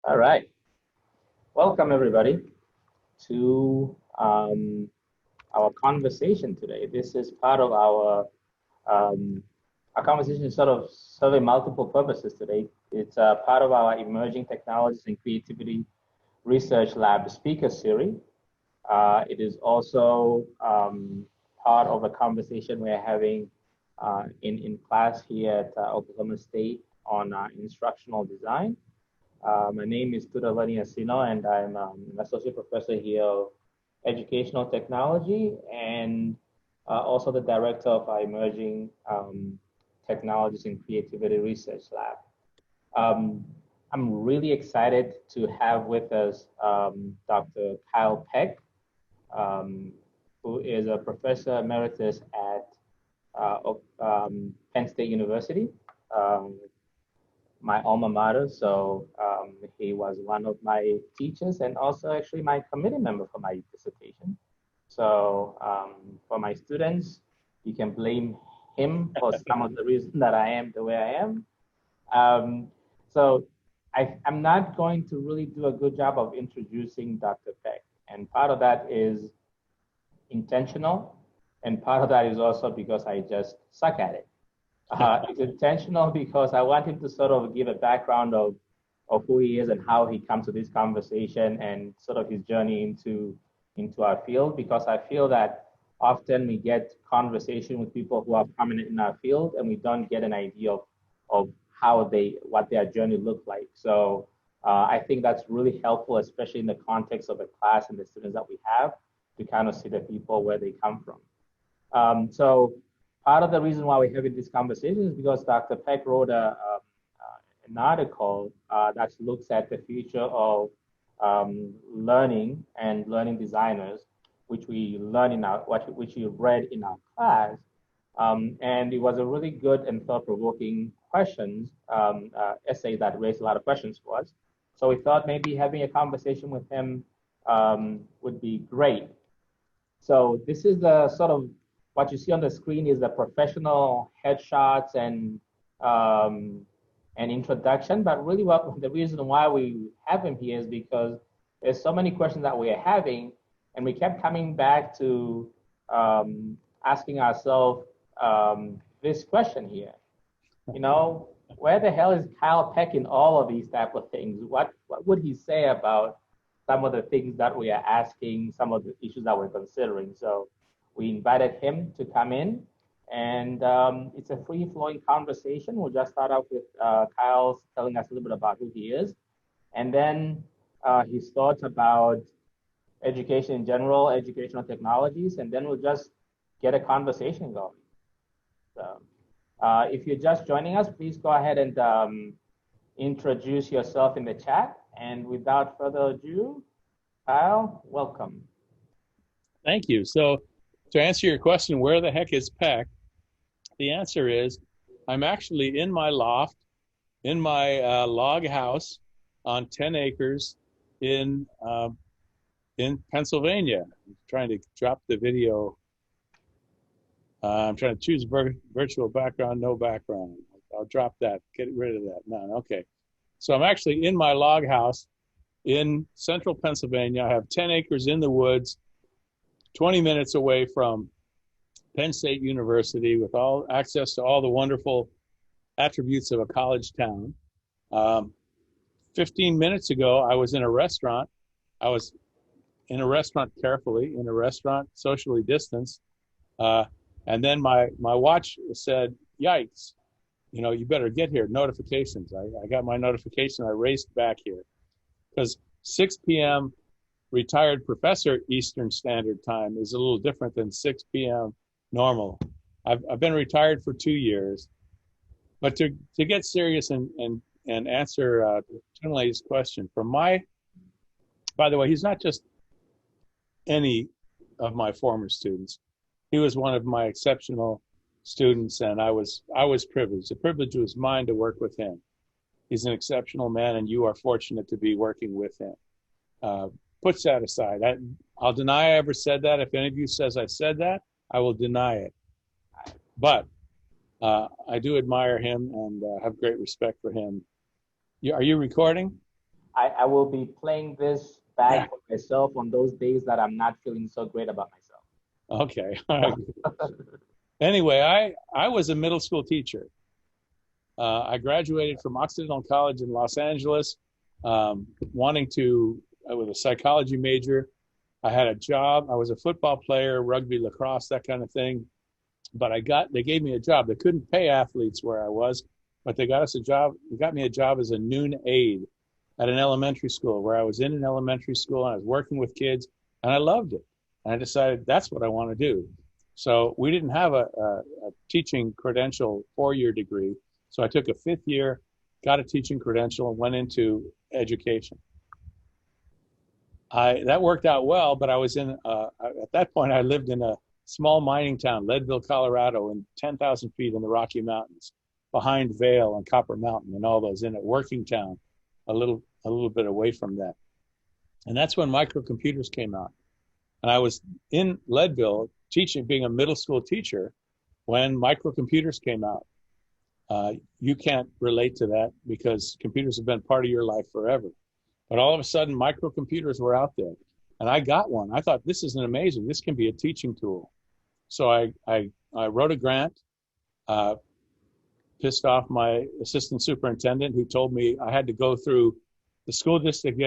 All right. Welcome, everybody, to our conversation today. This is part of our conversation is sort of serving multiple purposes today. It's part of our Emerging Technologies and Creativity Research Lab speaker series. It is also part of a conversation we're having in class here at Oklahoma State on instructional design. My name is Tudalani Asino, and I'm an associate professor here of educational technology and also the director of our Emerging Technologies and Creativity Research Lab. I'm really excited to have with us Dr. Kyle Peck, who is a Professor Emeritus at Penn State University, my alma mater. So he was one of my teachers and also actually my committee member for my dissertation. So for my students, you can blame him for some of the reasons that I am the way I am. So I'm not going to really do a good job of introducing Dr. Peck. And part of that is intentional. And part of that is also because I just suck at it. It's intentional because I want him to sort of give a background of who he is and how he comes to this conversation and sort of his journey into our field, because I feel that often we get conversation with people who are prominent in our field and we don't get an idea of what their journey looked like. So I think that's really helpful, especially in the context of a class and the students that we have, to kind of see the people where they come from. So part of the reason why we're having this conversation is because Dr. Peck wrote an article that looks at the future of learning and learning designers, which we read in our class, and it was a really good and thought-provoking essay that raised a lot of questions for us. So we thought maybe having a conversation with him would be great. So this is the sort of what you see on the screen is the professional headshots and introduction, but really the reason why we have him here is because there's so many questions that we are having, and we kept coming back to asking ourselves this question here. You know, where the hell is Kyle Peck in all of these type of things? What would he say about some of the things that we are asking, some of the issues that we're considering? So we invited him to come in, and it's a free-flowing conversation. We'll just start off with Kyle telling us a little bit about who he is, and then his thoughts about education in general, educational technologies, and then we'll just get a conversation going. So if you're just joining us, please go ahead and introduce yourself in the chat. And without further ado, Kyle, welcome. Thank you. So to answer your question, where the heck is Peck? The answer is I'm actually in my loft, in my log house on 10 acres in Pennsylvania. I'm trying to drop the video. I'm trying to choose virtual background, no background. I'll drop that, get rid of that, none, okay. So I'm actually in my log house in central Pennsylvania. I have 10 acres in the woods, 20 minutes away from Penn State University, with all access to all the wonderful attributes of a college town. 15 minutes ago, I was in a restaurant. I was in a restaurant carefully, in a restaurant socially distanced. And then my watch said, yikes, you know, you better get here, notifications. I got my notification, I raced back here. Because 6 p.m. retired professor Eastern Standard Time is a little different than 6 p.m. normal. I've been retired for 2 years. But to get serious and answer Tunley's question, by the way, he's not just any of my former students. He was one of my exceptional students, and I was privileged. The privilege was mine to work with him. He's an exceptional man, and you are fortunate to be working with him. Puts that aside. I'll deny I ever said that. If any of you says I said that, I will deny it. But I do admire him and have great respect for him. Are you recording? I will be playing this back Yeah. for myself on those days that I'm not feeling so great about myself. Okay. All right. Anyway, I was a middle school teacher. I graduated from Occidental College in Los Angeles, I was a psychology major. I had a job. I was a football player, rugby, lacrosse, that kind of thing. But they gave me a job. They couldn't pay athletes where I was, but they got us a job. They got me a job as a noon aide at an elementary school, where I was in an elementary school and I was working with kids, and I loved it. And I decided that's what I want to do. So we didn't have a teaching credential 4-year degree. So I took a 5th year, got a teaching credential, and went into education. That worked out well, but I was at that point, I lived in a small mining town, Leadville, Colorado, in 10,000 feet in the Rocky Mountains, behind Vail and Copper Mountain and all those, in a working town, a little bit away from that. And that's when microcomputers came out. And I was in Leadville teaching, being a middle school teacher, when microcomputers came out. You can't relate to that because computers have been part of your life forever. But all of a sudden, microcomputers were out there. And I got one. I thought, this is amazing. This can be a teaching tool. So I wrote a grant, pissed off my assistant superintendent, who told me I had to go through the school district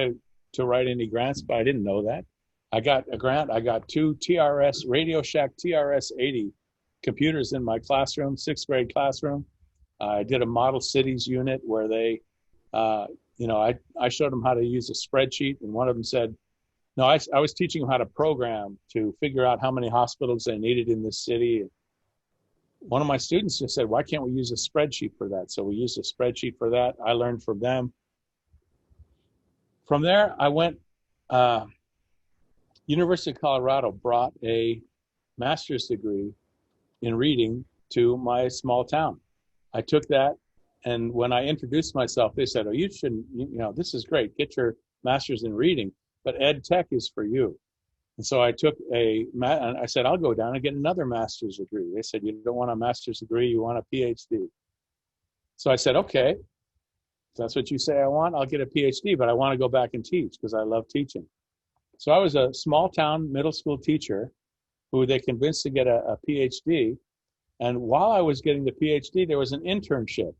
to write any grants, but I didn't know that. I got a grant. I got 2 TRS, Radio Shack TRS 80 computers in my classroom, 6th grade classroom. I did a model cities unit where they, I showed them how to use a spreadsheet, and one of them said, no, I was teaching them how to program to figure out how many hospitals they needed in this city. One of my students just said, why can't we use a spreadsheet for that? So we used a spreadsheet for that. I learned from them. From there, I went, University of Colorado brought a master's degree in reading to my small town. I took that, and when I introduced myself, they said, oh, you shouldn't, this is great. Get your master's in reading, but EdTech is for you. And so I took and I said, I'll go down and get another master's degree. They said, you don't want a master's degree, you want a PhD. So I said, okay, if that's what you say I want, I'll get a PhD, but I want to go back and teach because I love teaching. So I was a small town middle school teacher who they convinced to get a PhD. And while I was getting the PhD, there was an internship.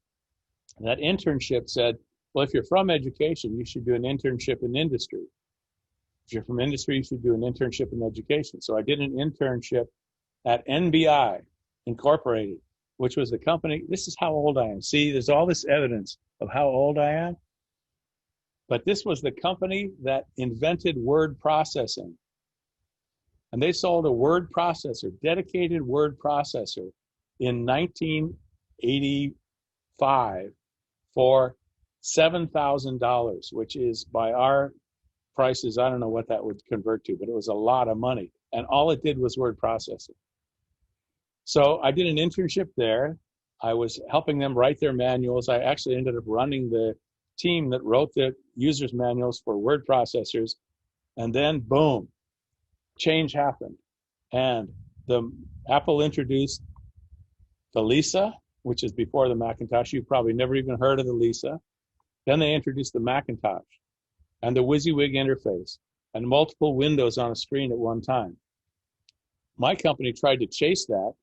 And that internship said, well, if you're from education, you should do an internship in industry. If you're from industry, you should do an internship in education. So I did an internship at NBI Incorporated, which was a company. This is how old I am. See, there's all this evidence of how old I am. But this was the company that invented word processing. And they sold a word processor, dedicated word processor, in 1985 for $7,000, which is, by our prices, I don't know what that would convert to, but it was a lot of money. And all it did was word processing. So I did an internship there. I was helping them write their manuals. I actually ended up running the team that wrote the users' manuals for word processors. And then, boom, change happened. And Apple introduced the Lisa, which is before the Macintosh. You've probably never even heard of the Lisa. Then they introduced the Macintosh and the WYSIWYG interface and multiple windows on a screen at one time. My company tried to chase that,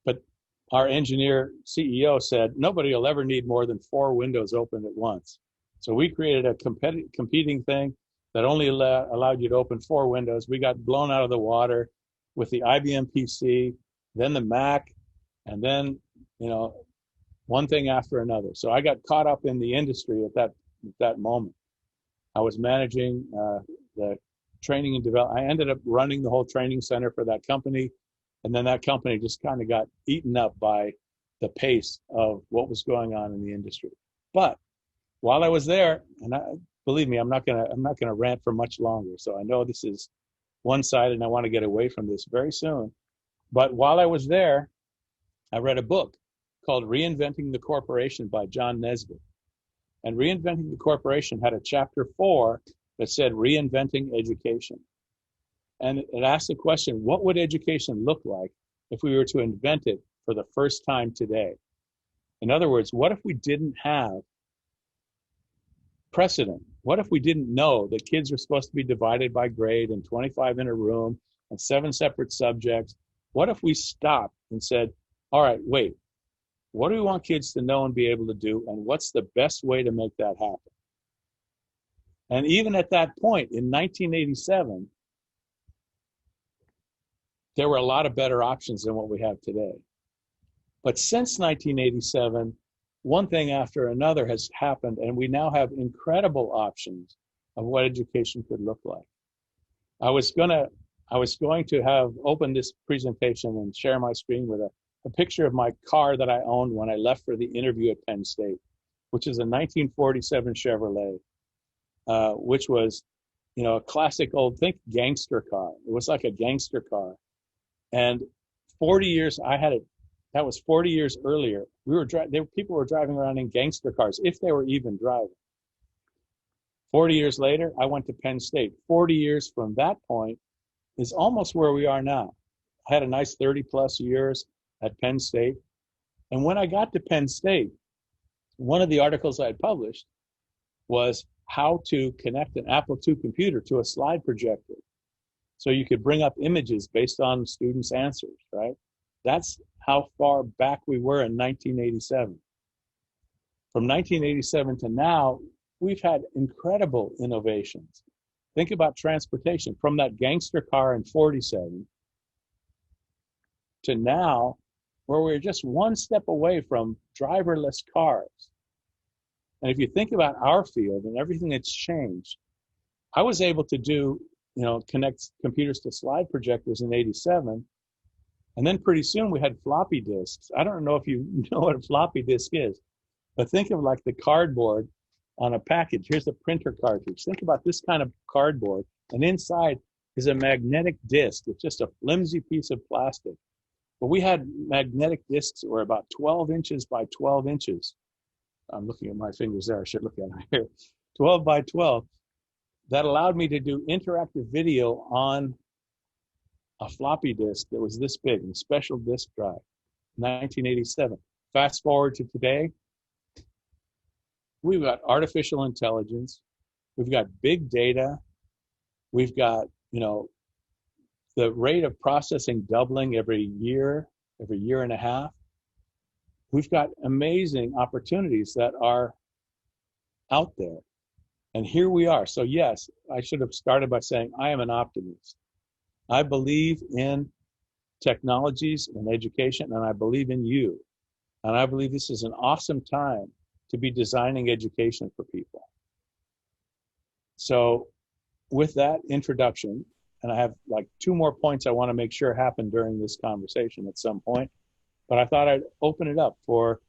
but our engineer CEO said, nobody will ever need more than 4 windows open at once. So we created a competing thing that only allowed you to open 4 windows. We got blown out of the water with the IBM PC, then the Mac, and then, one thing after another. So I got caught up in the industry at that moment. I was managing the training and development. I ended up running the whole training center for that company. And then that company just kind of got eaten up by the pace of what was going on in the industry. But while I was there, and believe me, I'm not gonna rant for much longer. So I know this is one-sided and I want to get away from this very soon. But while I was there, I read a book called Reinventing the Corporation by John Nesbitt. And Reinventing the Corporation had a chapter 4 that said Reinventing Education. And it asked the question, what would education look like if we were to invent it for the first time today? In other words, what if we didn't have precedent What if we didn't know that kids are supposed to be divided by grade and 25 in a room and 7 separate subjects? What if we stopped and said, all right, wait, what do we want kids to know and be able to do? And what's the best way to make that happen? And even at that point in 1987, there were a lot of better options than what we have today. But since 1987, one thing after another has happened, and we now have incredible options of what education could look like. I was going to have opened this presentation and share my screen with a picture of my car that I owned when I left for the interview at Penn State, which is a 1947 Chevrolet, which was, a classic old, think gangster car. It was like a gangster car. And 40 years, that was 40 years earlier. People were driving around in gangster cars, if they were even driving. 40 years later, I went to Penn State. 40 years from that point is almost where we are now. I had a nice 30 plus years at Penn State. And when I got to Penn State, one of the articles I had published was how to connect an Apple II computer to a slide projector, so you could bring up images based on students' answers, right? That's how far back we were in 1987. From 1987 to now, we've had incredible innovations. Think about transportation, from that gangster car in 47 to now, where we're just one step away from driverless cars. And if you think about our field and everything that's changed, I was able to connect computers to slide projectors in 87. And then pretty soon we had floppy disks. I don't know if you know what a floppy disk is, but think of like the cardboard on a package. Here's a printer cartridge. Think about this kind of cardboard. And inside is a magnetic disk. It's just a flimsy piece of plastic. But we had magnetic disks that were about 12 inches by 12 inches. I'm looking at my fingers there. I should look at them here. 12 by 12. That allowed me to do interactive video on a floppy disk that was this big, a special disk drive, 1987. Fast forward to today, we've got artificial intelligence, we've got big data, we've got, the rate of processing doubling every year and a half. We've got amazing opportunities that are out there. And here we are. So yes, I should have started by saying I am an optimist. I believe in technologies and education, and I believe in you. And I believe this is an awesome time to be designing education for people. So with that introduction, and I have like 2 more points I want to make sure happen during this conversation at some point, but I thought I'd open it up for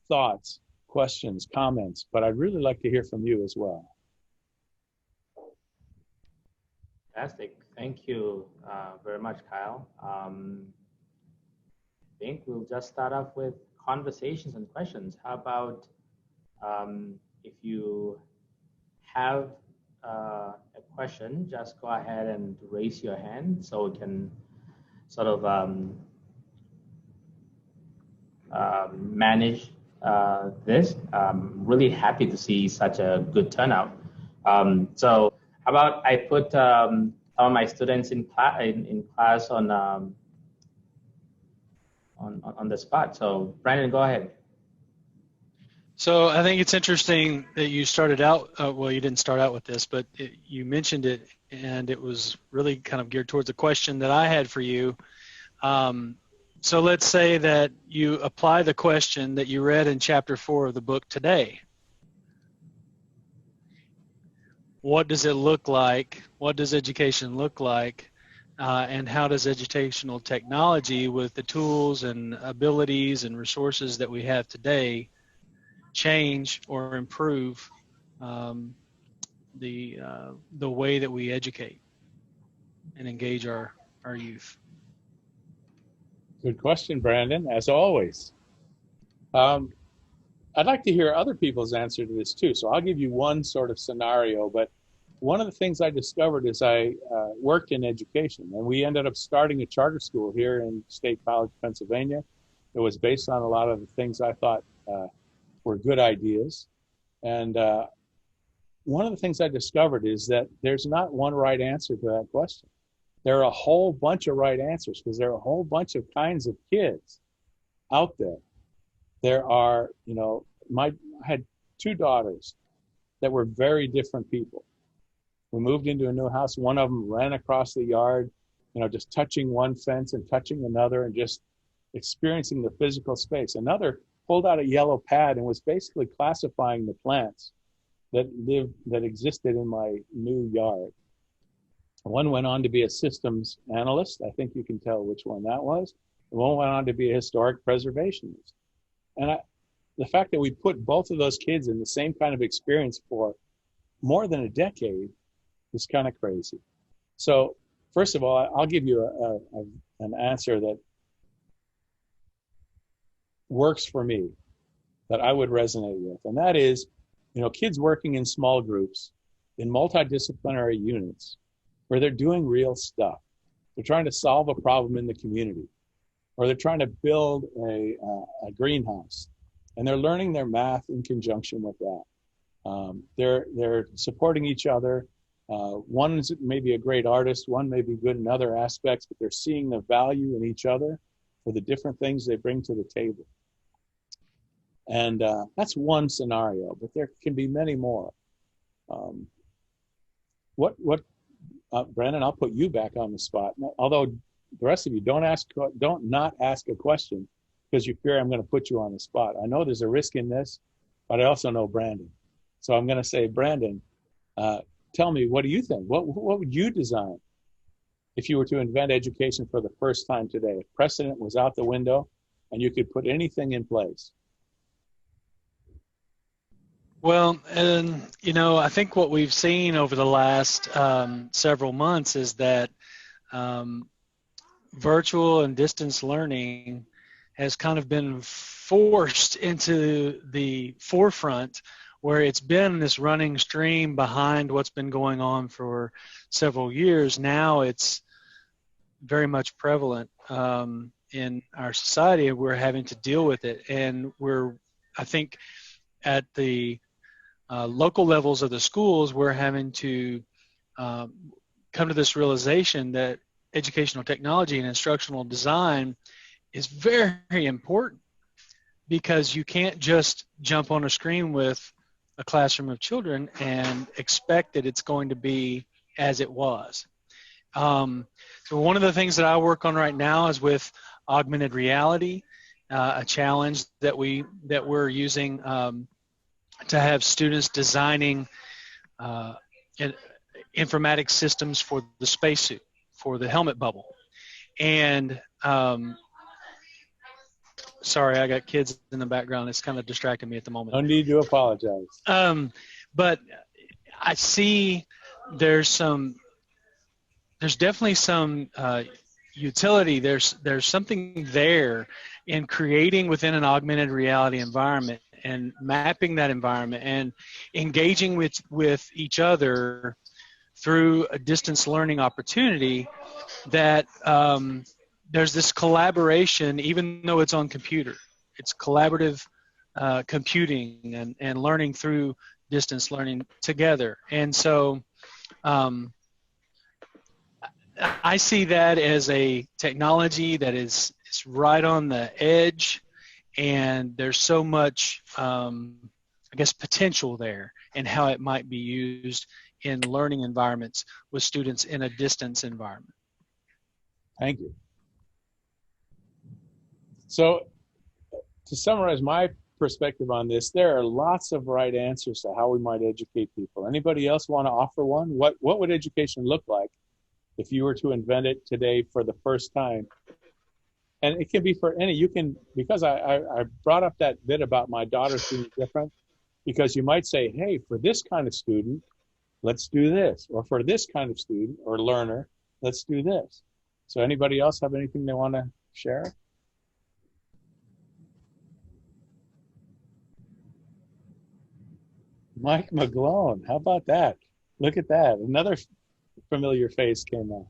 thoughts, questions, comments, but I'd really like to hear from you as well. Fantastic. Thank you very much, Kyle. I think we'll just start off with conversations and questions. How about if you have a question, just go ahead and raise your hand so we can sort of manage this. I'm really happy to see such a good turnout. So how about I put some of my students in class on the spot. So Brandon, go ahead. So I think it's interesting that you started out, well, you didn't start out with this, but you mentioned it, and it was really kind of geared towards the question that I had for you. So let's say that you apply the question that you read in chapter 4 of the book today. What does it look like? What does education look like? And how does educational technology, with the tools and abilities and resources that we have today, change or improve the way that we educate and engage our youth? Good question, Brandon, as always. I'd like to hear other people's answer to this too. So I'll give you one sort of scenario, but one of the things I discovered is I worked in education, and we ended up starting a charter school here in State College, Pennsylvania. It was based on a lot of the things I thought were good ideas. And one of the things I discovered is that there's not one right answer to that question. There are a whole bunch of right answers because there are a whole bunch of kinds of kids out there. There are, I had two daughters that were very different people. We moved into a new house. One of them ran across the yard, just touching one fence and touching another and just experiencing the physical space. Another pulled out a yellow pad and was basically classifying the plants that existed in my new yard. One went on to be a systems analyst. I think you can tell which one that was. And one went on to be a historic preservationist. And the fact that we put both of those kids in the same kind of experience for more than a decade is kind of crazy. So first of all, I'll give you an answer that works for me, that I would resonate with. And that is, kids working in small groups, in multidisciplinary units, where they're doing real stuff. They're trying to solve a problem in the community, or they're trying to build a greenhouse, and they're learning their math in conjunction with that. They're supporting each other. One's maybe a great artist, one may be good in other aspects, but they're seeing the value in each other for the different things they bring to the table. And that's one scenario, but there can be many more. Brandon, I'll put you back on the spot. Although the rest of you don't not ask a question because you fear I'm going to put you on the spot. I know there's a risk in this, but I also know Brandon. So I'm going to say, Brandon, tell me, what do you think? What would you design if you were to invent education for the first time today? If precedent was out the window and you could put anything in place. Well, and I think what we've seen over the last several months is that virtual and distance learning has kind of been forced into the forefront, where it's been this running stream behind what's been going on for several years. Now it's very much prevalent in our society, and we're having to deal with it. And I think, at the local levels of the schools, we're having to come to this realization that educational technology and instructional design is very important, because you can't just jump on a screen with a classroom of children and expect that it's going to be as it was. So one of the things that I work on right now is with augmented reality, a challenge that we're using to have students designing informatics systems for the spacesuit, for the helmet bubble. And sorry, I got kids in the background. It's kind of distracting me at the moment. No need to apologize. But I see there's definitely some utility. There's something there in creating within an augmented reality environment and mapping that environment and engaging with each other through a distance learning opportunity, that there's this collaboration, even though it's on computer. It's collaborative computing and learning through distance learning together. And so I see that as a technology that is right on the edge, and there's so much, potential there and how it might be used in learning environments with students in a distance environment. Thank you. So to summarize my perspective on this, there are lots of right answers to how we might educate people. Anybody else want to offer one? What would education look like if you were to invent it today for the first time? And it can be for any, because I brought up that bit about my daughter being different, because you might say, hey, for this kind of student, let's do this. Or for this kind of student or learner, let's do this. So anybody else have anything they want to share? Mike McGlone, how about that? Look at that. Another familiar face came up.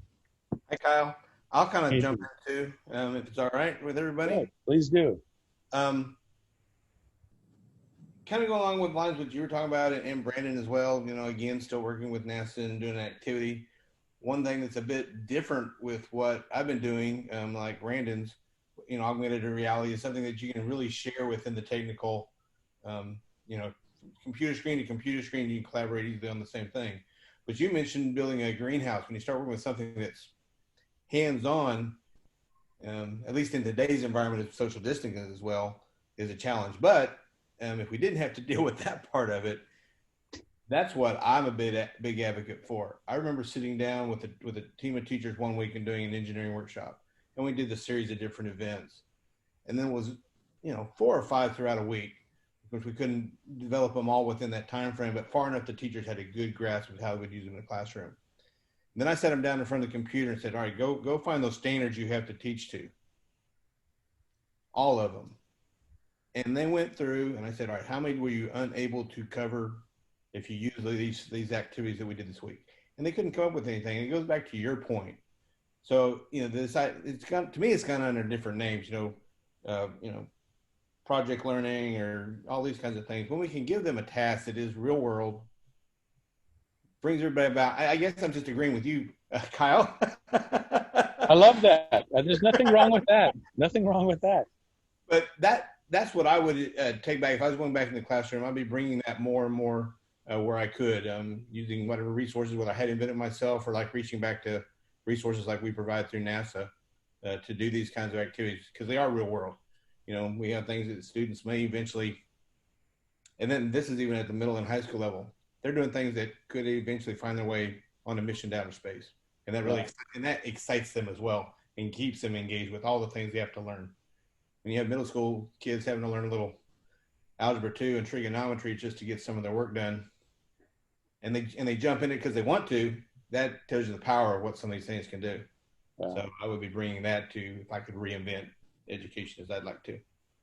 Hi, Kyle. I'll kind of jump in too, if it's all right with everybody. Yeah, please do. kind of go along with lines what you were talking about, and Brandon as well, again, still working with NASA and doing an activity. One thing that's a bit different with what I've been doing, like Brandon's, augmented reality is something that you can really share within the technical, computer screen to computer screen, you can collaborate easily on the same thing. But you mentioned building a greenhouse. When you start working with something that's hands-on, at least in today's environment of social distancing as well, is a challenge. But if we didn't have to deal with that part of it, that's what I'm a big advocate for. I remember sitting down with a team of teachers one week and doing an engineering workshop, and we did a series of different events. And then it was, 4 or 5 throughout a week, because we couldn't develop them all within that time frame, but far enough the teachers had a good grasp of how they would use them in the classroom. And then I sat them down in front of the computer and said, all right, go find those standards you have to teach to. All of them. And they went through, and I said, all right, how many were you unable to cover if you use these activities that we did this week? And they couldn't come up with anything. And it goes back to your point. So, it's gone, to me, it's gone under different names, project learning or all these kinds of things. When we can give them a task that is real world, brings everybody about. I guess I'm just agreeing with you, Kyle. I love that. There's nothing wrong with that. Nothing wrong with that. But that's what I would take back. If I was going back in the classroom, I'd be bringing that more and more where I could, using whatever resources, whether I had invented myself or like reaching back to resources like we provide through NASA to do these kinds of activities, because they are real world. We have things that students may eventually, and then this is even at the middle and high school level, they're doing things that could eventually find their way on a mission to outer space. And that really, and that excites them as well and keeps them engaged with all the things they have to learn. When you have middle school kids having to learn a little algebra 2 and trigonometry just to get some of their work done, and they jump in it because they want to, that tells you the power of what some of these things can do. Yeah. So I would be bringing that to, if I could reinvent education as I'd like to.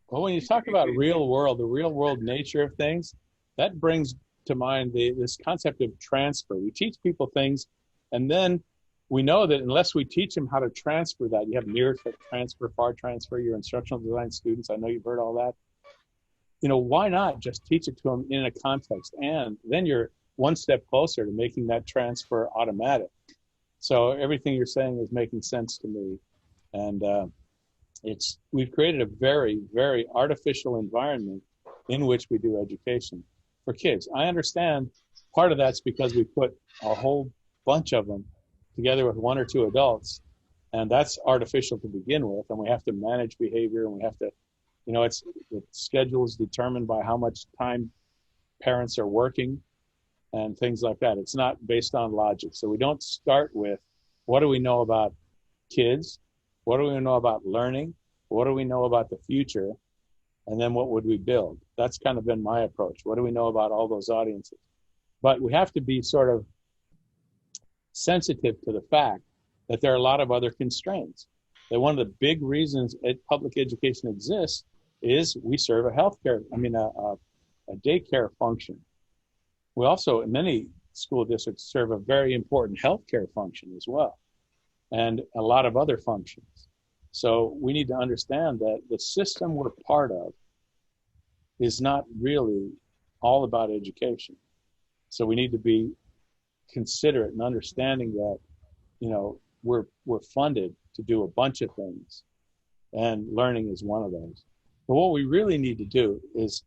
Well, when you talk about the real world nature of things, that brings to mind this concept of transfer. We teach people things, and then we know that unless we teach them how to transfer that, you have near transfer, far transfer, your instructional design students, I know you've heard all that. Why not just teach it to them in a context? And then you're one step closer to making that transfer automatic. So everything you're saying is making sense to me. And we've created a very, very artificial environment in which we do education for kids. I understand part of that's because we put a whole bunch of them together with 1 or 2 adults, and that's artificial to begin with, and we have to manage behavior, and we have to, the schedule is determined by how much time parents are working and things like that. It's not based on logic. So we don't start with, what do we know about kids? What do we know about learning? What do we know about the future? And then what would we build? That's kind of been my approach. What do we know about all those audiences? But we have to be sort of sensitive to the fact that there are a lot of other constraints. That one of the big reasons public education exists is we serve a daycare function. We also, in many school districts, serve a very important healthcare function as well, and a lot of other functions. So we need to understand that the system we're part of is not really all about education. So we need to be considerate and understanding that, we're funded to do a bunch of things, and learning is one of those. But what we really need to do is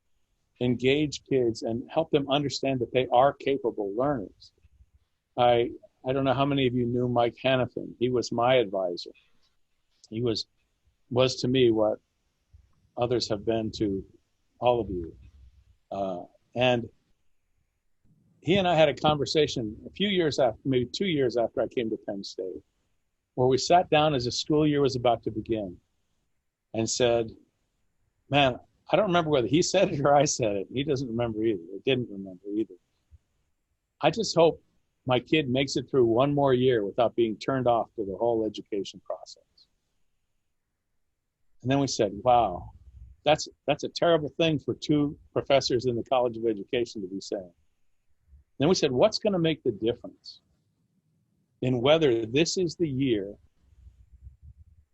engage kids and help them understand that they are capable learners. I don't know how many of you knew Mike Hannafin. He was my advisor. He was to me what others have been to all of you. And he and I had a conversation a few years after, maybe 2 years after I came to Penn State, where we sat down as the school year was about to begin and said, man, I don't remember whether he said it or I said it. He doesn't remember either. Or didn't remember either. I just hope my kid makes it through one more year without being turned off to the whole education process. And then we said, wow, that's a terrible thing for 2 professors in the College of Education to be saying. Then we said, what's going to make the difference in whether this is the year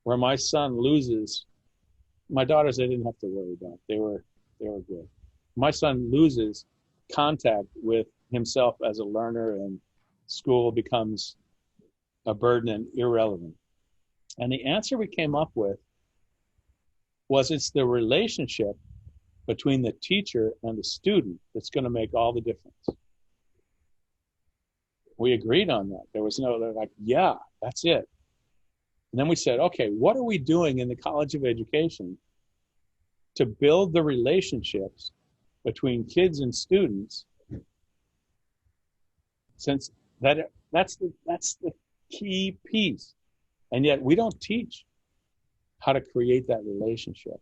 where my son loses? My daughters, I didn't have to worry about. They were good. my son loses contact with himself as a learner, and school becomes a burden and irrelevant. And the answer we came up with was it's the relationship between the teacher and the student that's going to make all the difference. We agreed on that. There was no, they're like, yeah, that's it. And then we said, okay, what are we doing in the College of Education to build the relationships between kids and students? Since that's the key piece. And yet we don't teach how to create that relationship.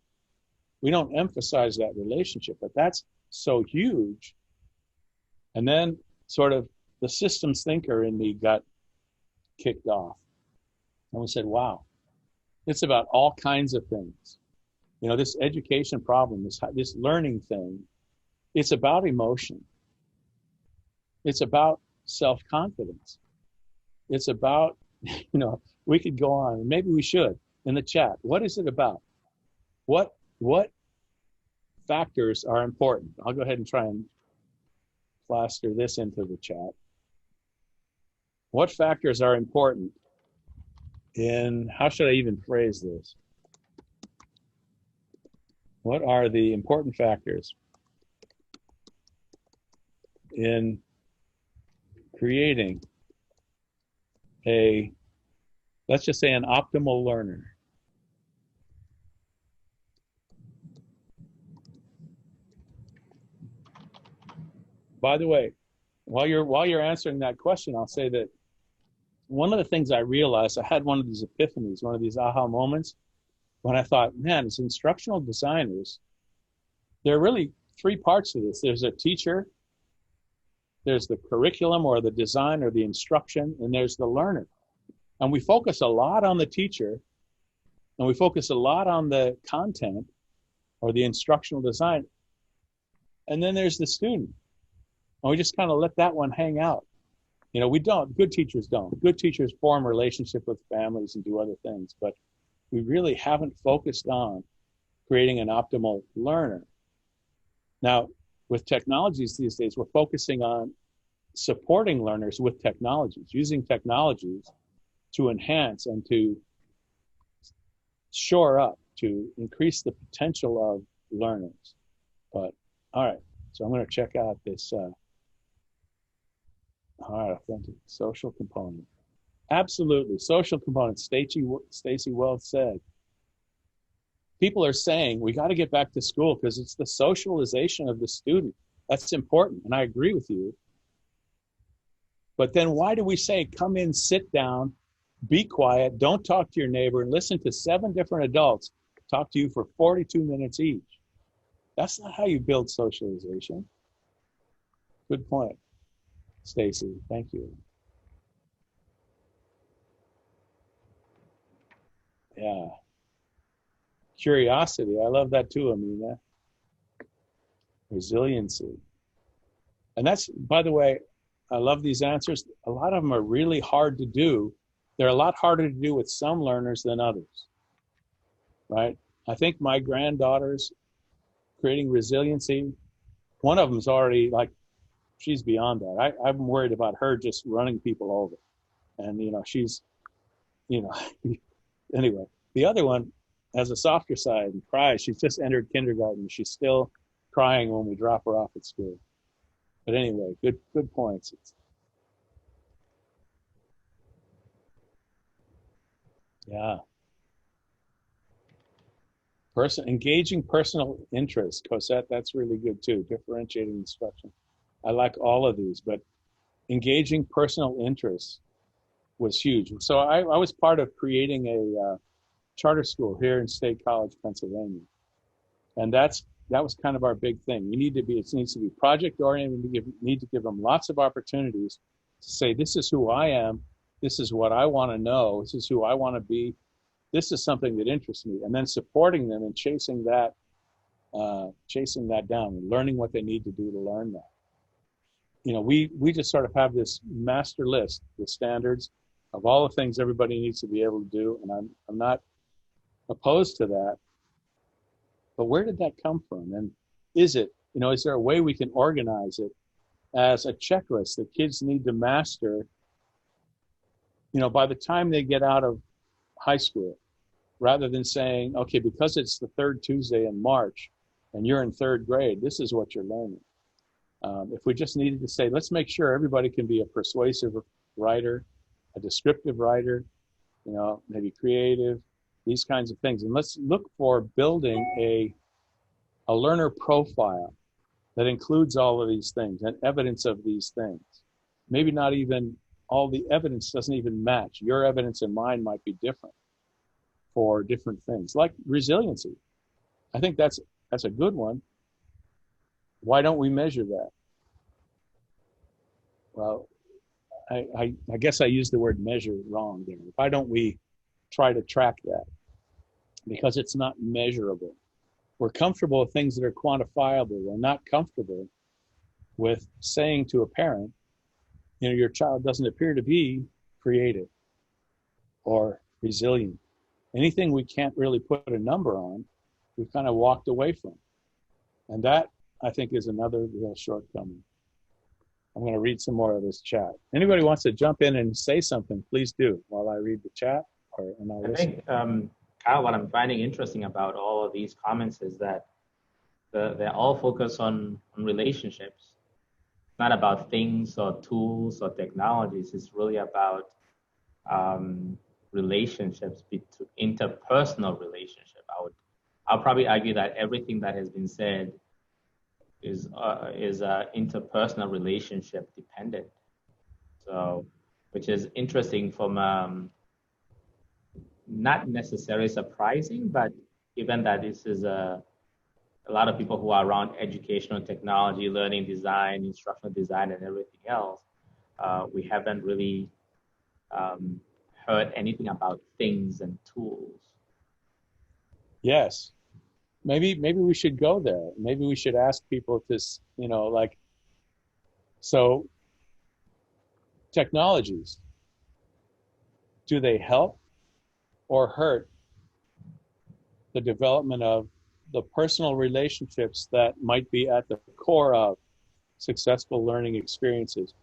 We don't emphasize that relationship, but that's so huge. And then sort of the systems thinker in me got kicked off. And we said, wow, it's about all kinds of things. You know, this education problem, this learning thing, it's about emotion. It's about self-confidence. It's about, you know, we could go on, and maybe we should in the chat. What is it about? What factors are important? I'll go ahead and try and plaster this into the chat. What factors are important in, how should I even phrase this? What are the important factors in creating a, let's just say, an optimal learner? By the way, while you're answering that question, I'll say that one of the things I realized, I had one of these epiphanies, one of these aha moments, when I thought, man, as instructional designers, there are really three parts to this. There's a teacher, there's the curriculum or the design or the instruction, and there's the learner. And we focus a lot on the teacher, and we focus a lot on the content or the instructional design. And then there's the student. And we just kind of let that one hang out. You know, we don't, good teachers don't. Good teachers form relationship with families and do other things, but we really haven't focused on creating an optimal learner. Now, with technologies these days, we're focusing on supporting learners with technologies, using technologies to enhance and to shore up, to increase the potential of learners. But, all right, so I'm going to check out this, all right, authentic social component. Absolutely, social component. Stacy well said. People are saying we got to get back to school because it's the socialization of the student. That's important, and I agree with you. But then why do we say come in, sit down, be quiet, don't talk to your neighbor, and listen to 7 different adults talk to you for 42 minutes each? That's not how you build socialization. Good point, Stacy. Thank you. Yeah. Curiosity. I love that too, Amina. Resiliency. And that's, by the way, I love these answers. A lot of them are really hard to do. They're a lot harder to do with some learners than others, right? I think my granddaughter's creating resiliency. One of them's already like, she's beyond that. I'm worried about her just running people over. And, you know, she's, you know, anyway, the other one has a softer side and cries. She's just entered kindergarten. She's still crying when we drop her off at school. But anyway, good points. Yeah. Engaging personal interest, Cosette, that's really good too. Differentiating instruction. I like all of these, but engaging personal interest was huge. So I was part of creating a charter school here in State College, Pennsylvania. And that was kind of our big thing. It needs to be project oriented. We need to give them lots of opportunities to say, this is who I am. This is what I want to know. This is who I want to be. This is something that interests me. And then supporting them and chasing that down and learning what they need to do to learn that. You know, we just sort of have this master list, the standards of all the things everybody needs to be able to do. And I'm not opposed to that. But where did that come from? And is it Is there a way we can organize it as a checklist that kids need to master, by the time they get out of high school, rather than saying, okay, because it's the third Tuesday in March and you're in third grade, this is what you're learning. If we just needed to say, let's make sure everybody can be a persuasive writer, a descriptive writer, maybe creative, these kinds of things. And let's look for building a learner profile that includes all of these things and evidence of these things. Maybe not even all the evidence doesn't even match. Your evidence and mine might be different for different things, like resiliency. I think that's a good one. Why don't we measure that? Well, I guess I used the word measure wrong there. Why don't we try to track that? Because it's not measurable. We're comfortable with things that are quantifiable. We're not comfortable with saying to a parent, your child doesn't appear to be creative or resilient. Anything we can't really put a number on, we've kind of walked away from. And that, I think, is another real shortcoming. I'm going to read some more of this chat. Anybody wants to jump in and say something, please do while I read the chat. And I'll listen. I think, Kyle, what I'm finding interesting about all of these comments is that they're all focused on relationships. It's not about things or tools or technologies. It's really about relationships, interpersonal relationship. I'll probably argue that everything that has been said is interpersonal relationship dependent. So, which is interesting from not necessarily surprising, but given that this is a lot of people who are around educational technology, learning design, instructional design, and everything else, we haven't really heard anything about things and tools. Yes. Maybe we should go there. Maybe we should ask people to, so technologies, do they help or hurt the development of the personal relationships that might be at the core of successful learning experiences?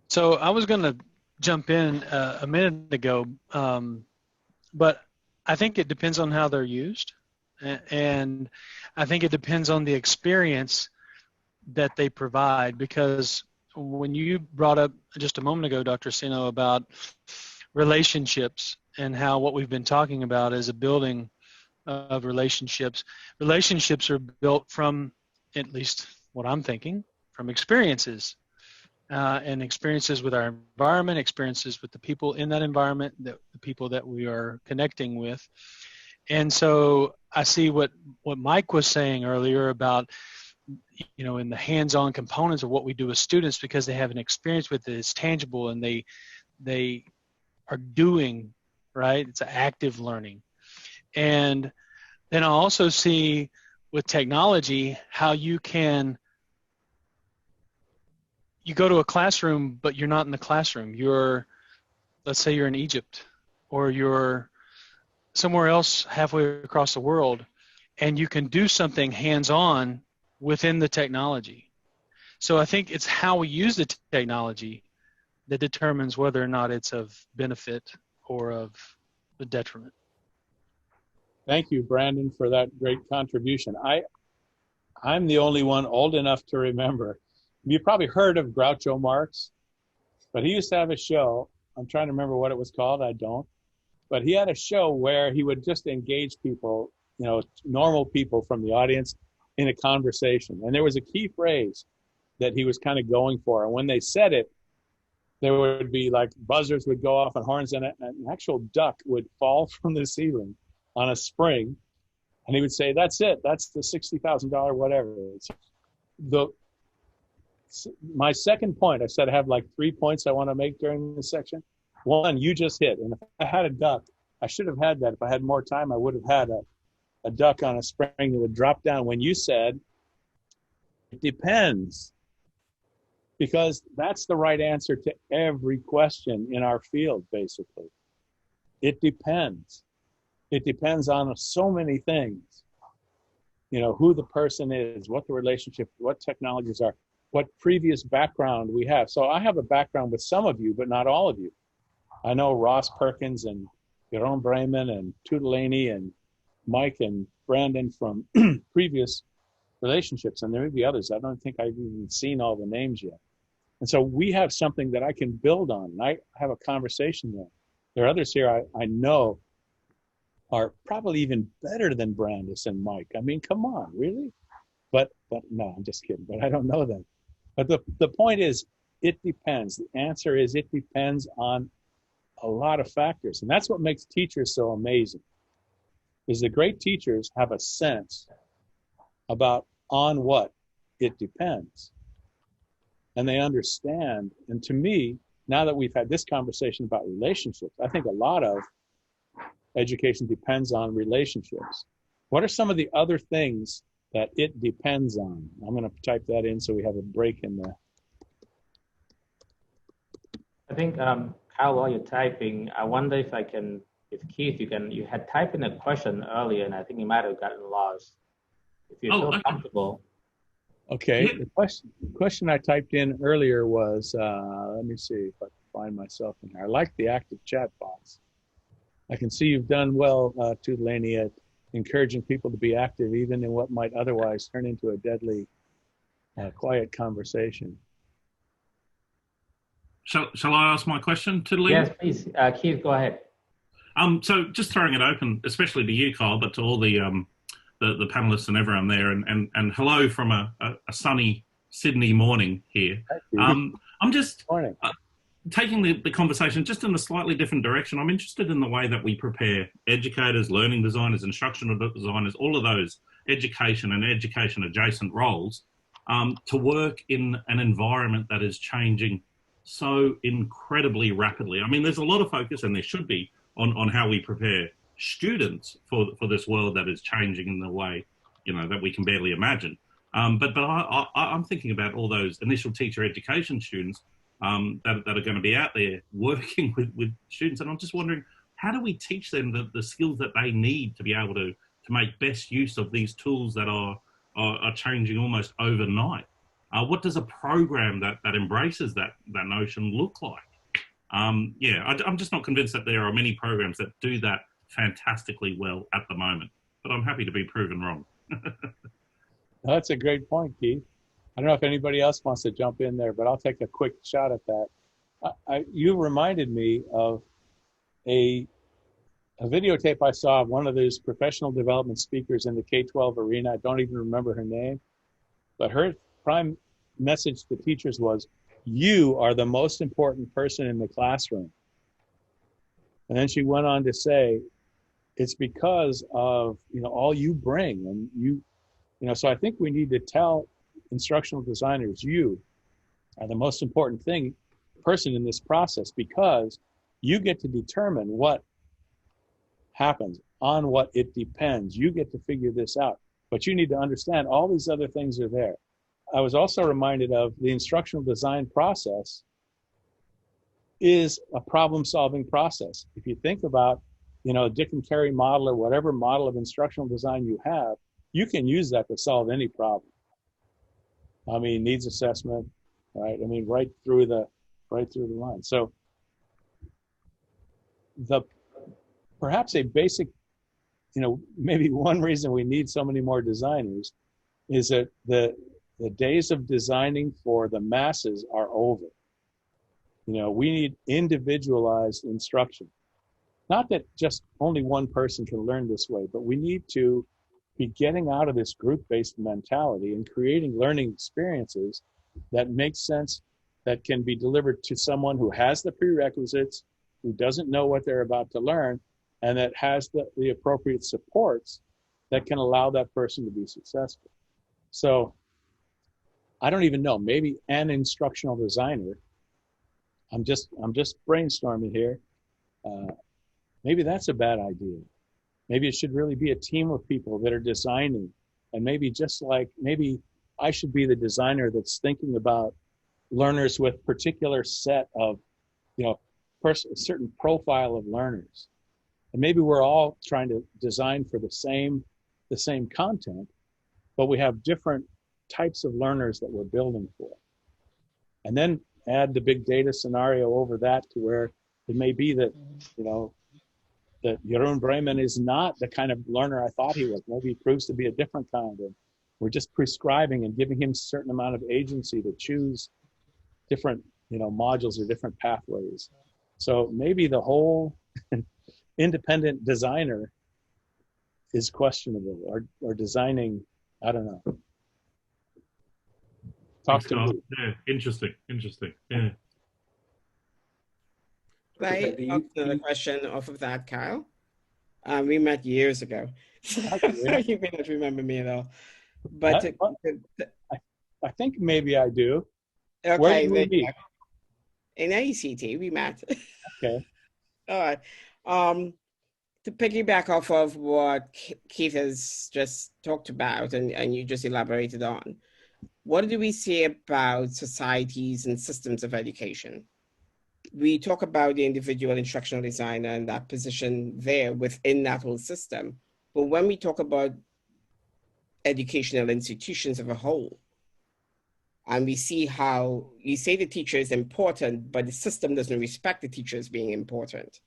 So I was going to jump in a minute ago, but I think it depends on how they're used, and I think it depends on the experience that they provide, because when you brought up just a moment ago, Dr. Sino, about relationships and how what we've been talking about is a building of relationships. Relationships are built from, at least what I'm thinking, from experiences. And experiences with our environment, experiences with the people in that environment, the people that we are connecting with. And so I see what Mike was saying earlier about, in the hands-on components of what we do with students, because they have an experience with it, it's tangible, and they are doing, right? It's an active learning. And then I also see with technology how you go to a classroom, but you're not in the classroom. Let's say you're in Egypt, or you're somewhere else halfway across the world, and you can do something hands-on within the technology. So I think it's how we use the technology that determines whether or not it's of benefit or of the detriment. Thank you, Brandon, for that great contribution. I'm the only one old enough to remember. You've probably heard of Groucho Marx, but he used to have a show. I'm trying to remember what it was called. I don't. But he had a show where he would just engage people, normal people from the audience, in a conversation. And there was a key phrase that he was kind of going for. And when they said it, there would be like buzzers would go off and horns, and an actual duck would fall from the ceiling on a spring. And he would say, that's it. That's the $60,000 whatever. My second point, I said I have like 3 points I want to make during this section. One, you just hit. And if I had a duck, I should have had that. If I had more time, I would have had a duck on a spring that would drop down. When you said, it depends. Because that's the right answer to every question in our field, basically. It depends. It depends on so many things. who the person is, what the relationship, what technologies are, what previous background we have. So I have a background with some of you, but not all of you. I know Ross Perkins and Jerome Bremen and Tudelaney and Mike and Brandon from previous relationships, and there may be others. I don't think I've even seen all the names yet. And so we have something that I can build on, and I have a conversation there. There are others here I know are probably even better than Brandis and Mike. I mean, come on, really? But no, I'm just kidding, but I don't know them. But the point is, it depends. The answer is it depends on a lot of factors. And that's what makes teachers so amazing, is the great teachers have a sense about on what it depends. And they understand. And to me, now that we've had this conversation about relationships, I think a lot of education depends on relationships. What are some of the other things that it depends on? I'm going to type that in so we have a break in there. I think, Kyle, while you're typing, I wonder if Keith, you had typed in a question earlier, and I think you might have gotten lost. If you feel comfortable. Okay, the question I typed in earlier was, let me see if I can find myself in here. I like the active chat box. I can see you've done well, Tudelaney, at encouraging people to be active even in what might otherwise turn into a deadly, quiet conversation. Shall I ask my question, Tudelaney? Yes, please. Keith, go ahead. So just throwing it open, especially to you, Kyle, but to all the panelists and everyone there, and hello from a sunny Sydney morning here. I'm just taking the conversation just in a slightly different direction. I'm interested in the way that we prepare educators, learning designers, instructional designers, all of those education and education adjacent roles to work in an environment that is changing so incredibly rapidly. I mean, there's a lot of focus, and there should be, on how we prepare students for this world that is changing in the way, that we can barely imagine. But I'm thinking about all those initial teacher education students that are going to be out there working with students. And I'm just wondering, how do we teach them the skills that they need to be able to make best use of these tools that are changing almost overnight? What does a program that embraces that notion look like? I'm just not convinced that there are many programs that do that fantastically well at the moment, but I'm happy to be proven wrong. That's a great point, Keith. I don't know if anybody else wants to jump in there, but I'll take a quick shot at that. You reminded me of a videotape I saw of one of those professional development speakers in the K-12 arena. I don't even remember her name, but her prime message to teachers was, you are the most important person in the classroom. And then she went on to say, it's because of, all you bring, and so I think we need to tell instructional designers, you are the most important person in this process, because you get to determine what happens, on what it depends. You get to figure this out, but you need to understand all these other things are there. I was also reminded of the instructional design process is a problem-solving process. If you think about, Dick and Carey model or whatever model of instructional design you have, you can use that to solve any problem. I mean, needs assessment, right? I mean, right through the line. So perhaps a basic, maybe one reason we need so many more designers is that the days of designing for the masses are over. We need individualized instruction. Not that just only one person can learn this way, but we need to be getting out of this group-based mentality and creating learning experiences that make sense, that can be delivered to someone who has the prerequisites, who doesn't know what they're about to learn, and that has the appropriate supports that can allow that person to be successful. So I don't even know, maybe an instructional designer, I'm just brainstorming here, maybe that's a bad idea. Maybe it should really be a team of people that are designing, and maybe maybe I should be the designer that's thinking about learners with particular set of, a certain profile of learners. And maybe we're all trying to design for the same content, but we have different types of learners that we're building for. And then add the big data scenario over that to where it may be that, that Jeroen Bremen is not the kind of learner I thought he was. Maybe he proves to be a different kind. And we're just prescribing and giving him a certain amount of agency to choose different, modules or different pathways. So maybe the whole independent designer is questionable, or designing, I don't know. Talk to me. Yeah, interesting. Yeah. Can I ask another question off of that, Kyle? We met years ago. You may not remember me at all. But I think maybe I do. Okay, where did we meet? In ACT, we met. Okay. All right. To piggyback off of what Keith has just talked about and you just elaborated on, what do we say about societies and systems of education? We talk about the individual instructional designer and that position there within that whole system. But when we talk about educational institutions as a whole, and we see how you say the teacher is important, but the system doesn't respect the teacher as being important.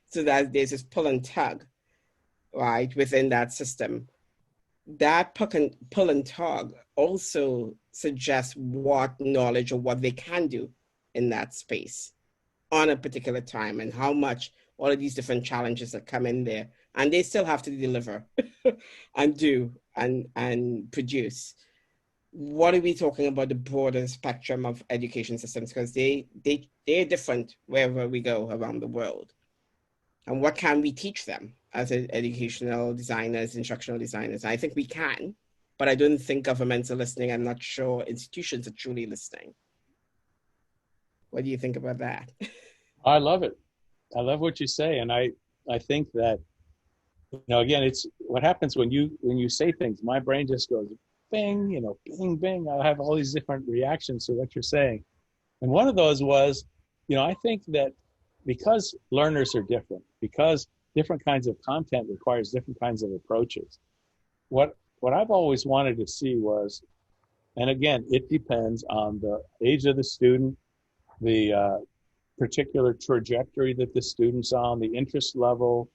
So that there's this pull and tug, right, within that system. That pull and tug also suggests what knowledge or what they can do in that space on a particular time, and how much all of these different challenges that come in there, and they still have to deliver and do and produce. What are we talking about the broader spectrum of education systems? Because they're different wherever we go around the world. And what can we teach them as educational designers, instructional designers? I think we can, but I don't think governments are listening. I'm not sure institutions are truly listening. What do you think about that? I love it. I love what you say. And I think that, again, it's what happens when you say things, my brain just goes, bing, bing, bing. I have all these different reactions to what you're saying. And one of those was, I think that because learners are different, because different kinds of content requires different kinds of approaches, what I've always wanted to see was, and again, it depends on the age of the student, the particular trajectory that the student's on, the interest level,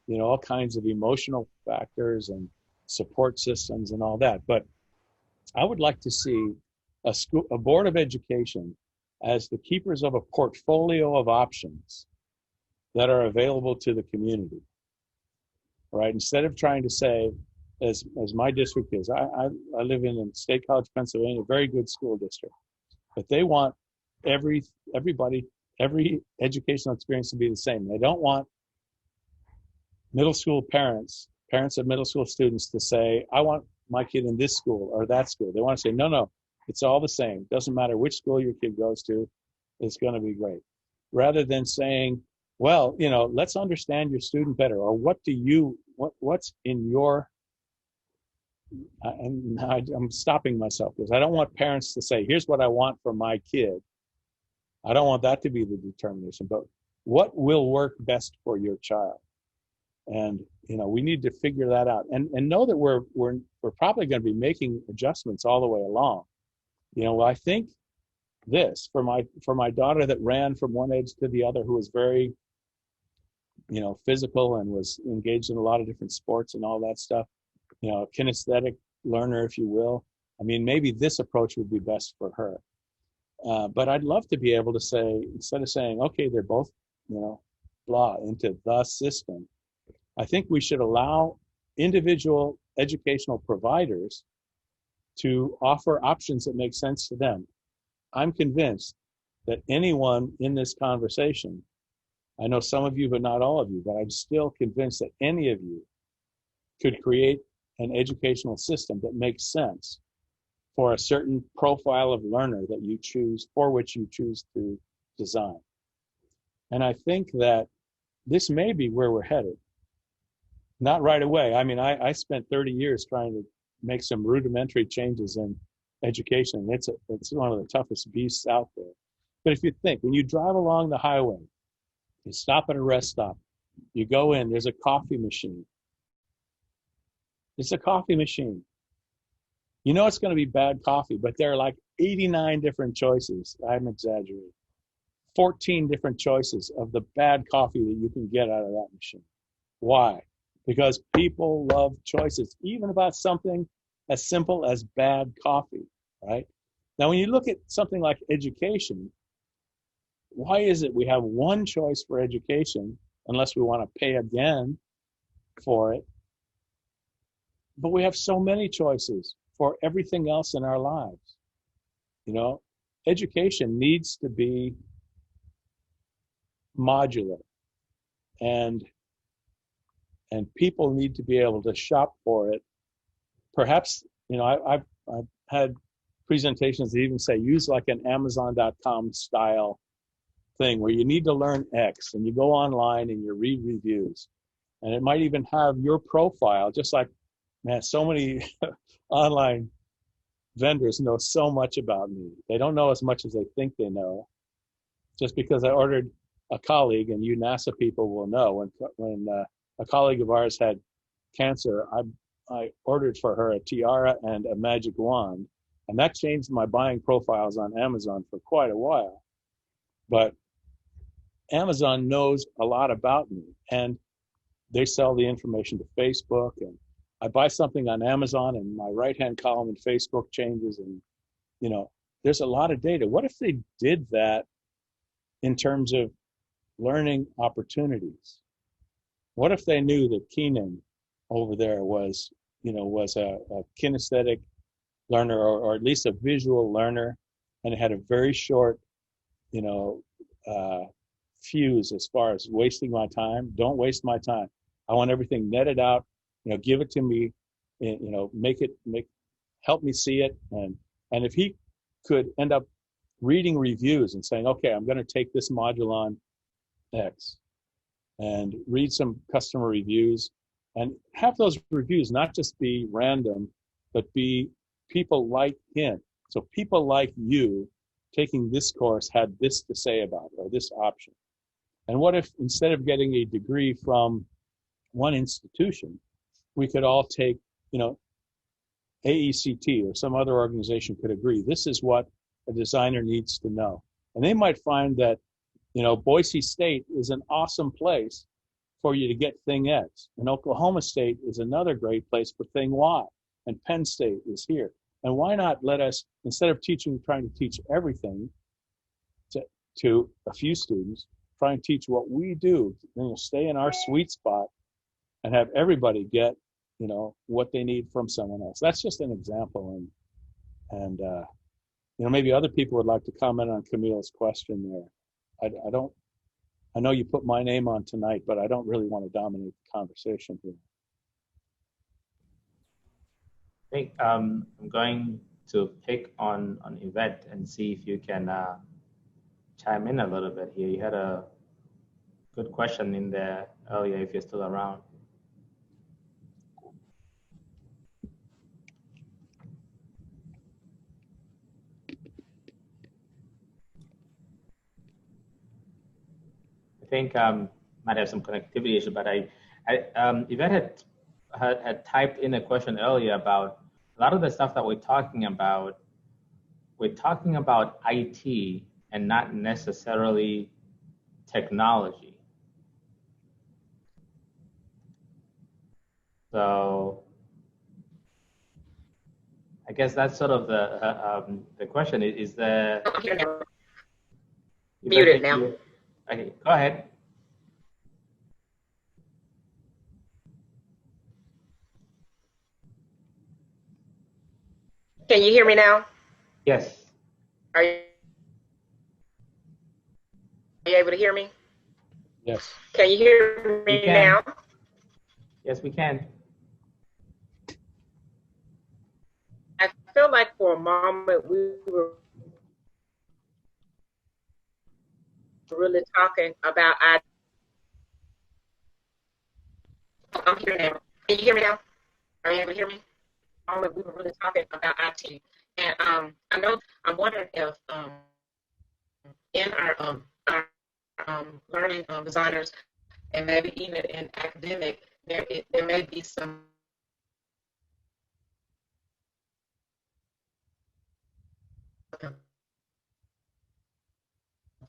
all kinds of emotional factors and support systems and all that. But I would like to see a board of education as the keepers of a portfolio of options that are available to the community, right? Instead of trying to say, as my district is, I live in State College, Pennsylvania, a very good school district, but they want everybody, every educational experience to be the same. They don't want middle school parents of middle school students to say, I want my kid in this school or that school. They want to say, no, it's all the same. Doesn't matter which school your kid goes to, it's going to be great. Rather than saying, well, let's understand your student better, or what's in your, and I'm stopping myself because I don't want parents to say, here's what I want for my kid. I don't want that to be the determination, but what will work best for your child? And, we need to figure that out and know that we're probably going to be making adjustments all the way along. I think this for my daughter that ran from one edge to the other, who was very, physical and was engaged in a lot of different sports and all that stuff, kinesthetic learner, if you will. I mean, maybe this approach would be best for her. But I'd love to be able to say, instead of saying, okay, they're both, blah, into the system, I think we should allow individual educational providers to offer options that make sense to them. I'm convinced that anyone in this conversation, I know some of you, but not all of you, but I'm still convinced that any of you could create an educational system that makes sense for a certain profile of learner that you choose, for which you choose to design. And I think that this may be where we're headed. Not right away. I mean, I spent 30 years trying to make some rudimentary changes in education. It's one of the toughest beasts out there. But if you think, when you drive along the highway, you stop at a rest stop, you go in, there's a coffee machine. It's a coffee machine. You know it's going to be bad coffee, but there are like 89 different choices. I'm exaggerating. 14 different choices of the bad coffee that you can get out of that machine. Why? Because people love choices, even about something as simple as bad coffee, right? Now, when you look at something like education, why is it we have one choice for education, unless we want to pay again for it? But we have so many choices for everything else in our lives. You know, education needs to be modular, and people need to be able to shop for it. Perhaps, you know, I've had presentations that even say use like an Amazon.com style thing where you need to learn X, and you go online and you read reviews, and it might even have your profile, just like, man, so many online vendors know so much about me. They don't know as much as they think they know. Just because I ordered a colleague, and you NASA people will know, when a colleague of ours had cancer, I ordered for her a tiara and a magic wand, and that changed my buying profiles on Amazon for quite a while. But Amazon knows a lot about me, and they sell the information to Facebook, and I buy something on Amazon and my right-hand column in Facebook changes, and, you know, there's a lot of data. What if they did that in terms of learning opportunities? What if they knew that Keenan over there was, you know, was a kinesthetic learner, or at least a visual learner, and had a very short, you know, fuse as far as wasting my time? Don't waste my time. I want everything netted out. You know, give it to me. You know, help me see it. And if he could end up reading reviews and saying, okay, I'm going to take this module on X and read some customer reviews, and have those reviews not just be random, but be people like him. So people like you taking this course had this to say about it, or this option. And what if, instead of getting a degree from one institution, we could all take, you know, AECT or some other organization could agree, this is what a designer needs to know. And they might find that, you know, Boise State is an awesome place for you to get thing X, and Oklahoma State is another great place for thing Y, and Penn State is here. And why not let us, instead of trying to teach everything to a few students, try and teach what we do, you know, stay in our sweet spot, and have everybody get, you know, what they need from someone else. That's just an example. And you know, maybe other people would like to comment on Camille's question there. I know you put my name on tonight, but I don't really want to dominate the conversation here. I think I'm going to pick on Yvette and see if you can chime in a little bit here. You had a good question in there earlier, if you're still around. I think might have some connectivity issue, but Yvette had typed in a question earlier about a lot of the stuff that we're talking about IT and not necessarily technology. So I guess that's sort of the question. Is there... Muted now. Okay, go ahead. Can you hear me now? Yes. Are you able to hear me? Yes. Can you hear me now? Yes, we can. I feel like for a moment we were really talking about I'm here now. Can you hear me now? Are you able to hear me? We were really talking about IT, and I know I'm wondering if in our learning designers, and maybe even in academic, there may be some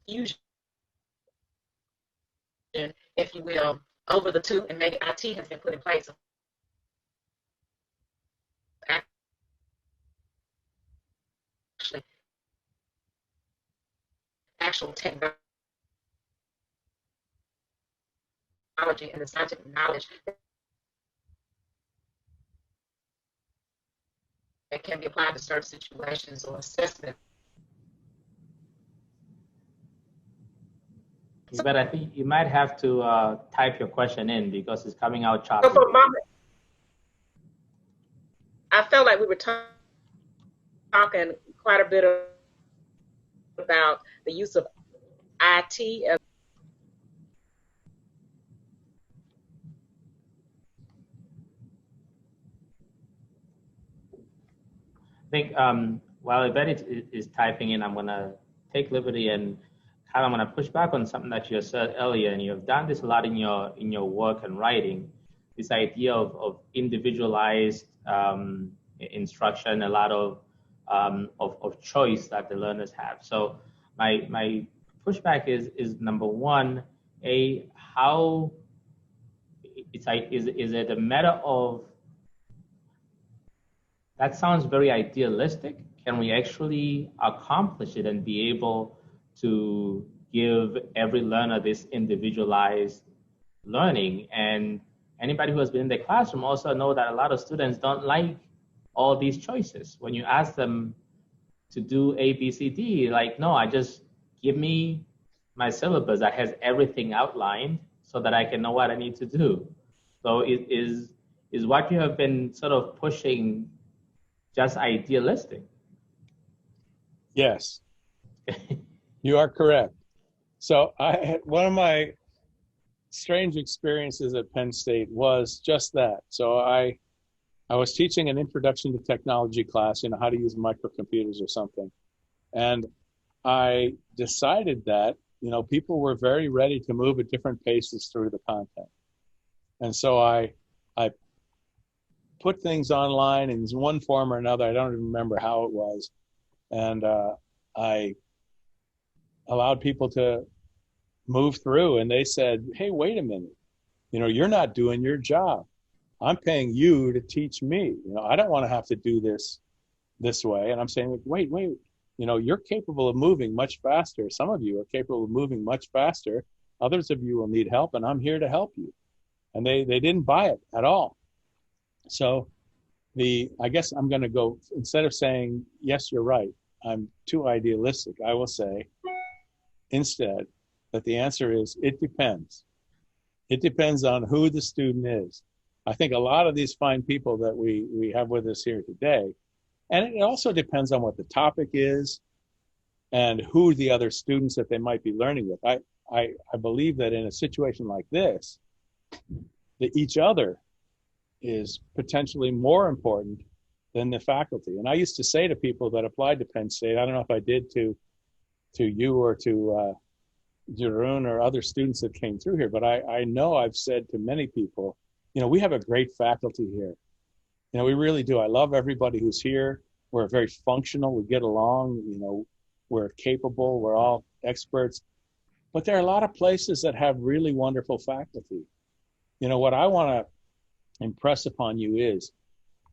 confusion, if you will, over the two, and maybe IT has been put in place of actual technology and the scientific knowledge that can be applied to certain situations or assessment. But I think you might have to type your question in because it's coming out choppy. So for a moment, I felt like we were talking quite a bit about the use of IT as I think while Yvette is typing in, I'm going to take liberty and Kyle, I'm going to push back on something that you said earlier, and you've done this a lot in your work and writing. This idea of individualized instruction, a lot of choice that the learners have. So my pushback is number one, how it's like is it a matter of that sounds very idealistic. Can we actually accomplish it and be able to give every learner this individualized learning? And anybody who has been in the classroom also know that a lot of students don't like all these choices. When you ask them to do A, B, C, D, like, no, I just give me my syllabus that has everything outlined so that I can know what I need to do. So is what you have been sort of pushing just idealistic? Yes, you are correct. So one of my strange experiences at Penn State was just that. So I was teaching an introduction to technology class, how to use microcomputers or something. And I decided that, people were very ready to move at different paces through the content. And so I put things online in one form or another. I don't even remember how it was. And I allowed people to move through, and they said, hey, wait a minute. You're not doing your job. I'm paying you to teach me. I don't want to have to do this way. And I'm saying, wait, you're capable of moving much faster. Some of you are capable of moving much faster. Others of you will need help, and I'm here to help you. And they didn't buy it at all. So I guess I'm going to go, instead of saying, yes, you're right, I'm too idealistic, I will say instead that the answer is, it depends. It depends on who the student is. I think a lot of these fine people that we have with us here today, and it also depends on what the topic is and who the other students that they might be learning with. I believe that in a situation like this, the each other is potentially more important than the faculty. And I used to say to people that applied to Penn State, I don't know if I did to you or to Jeroen or other students that came through here, but I know I've said to many people, we have a great faculty here. We really do. I love everybody who's here. We're very functional. We get along. We're capable. We're all experts. But there are a lot of places that have really wonderful faculty. What I want to impress upon you is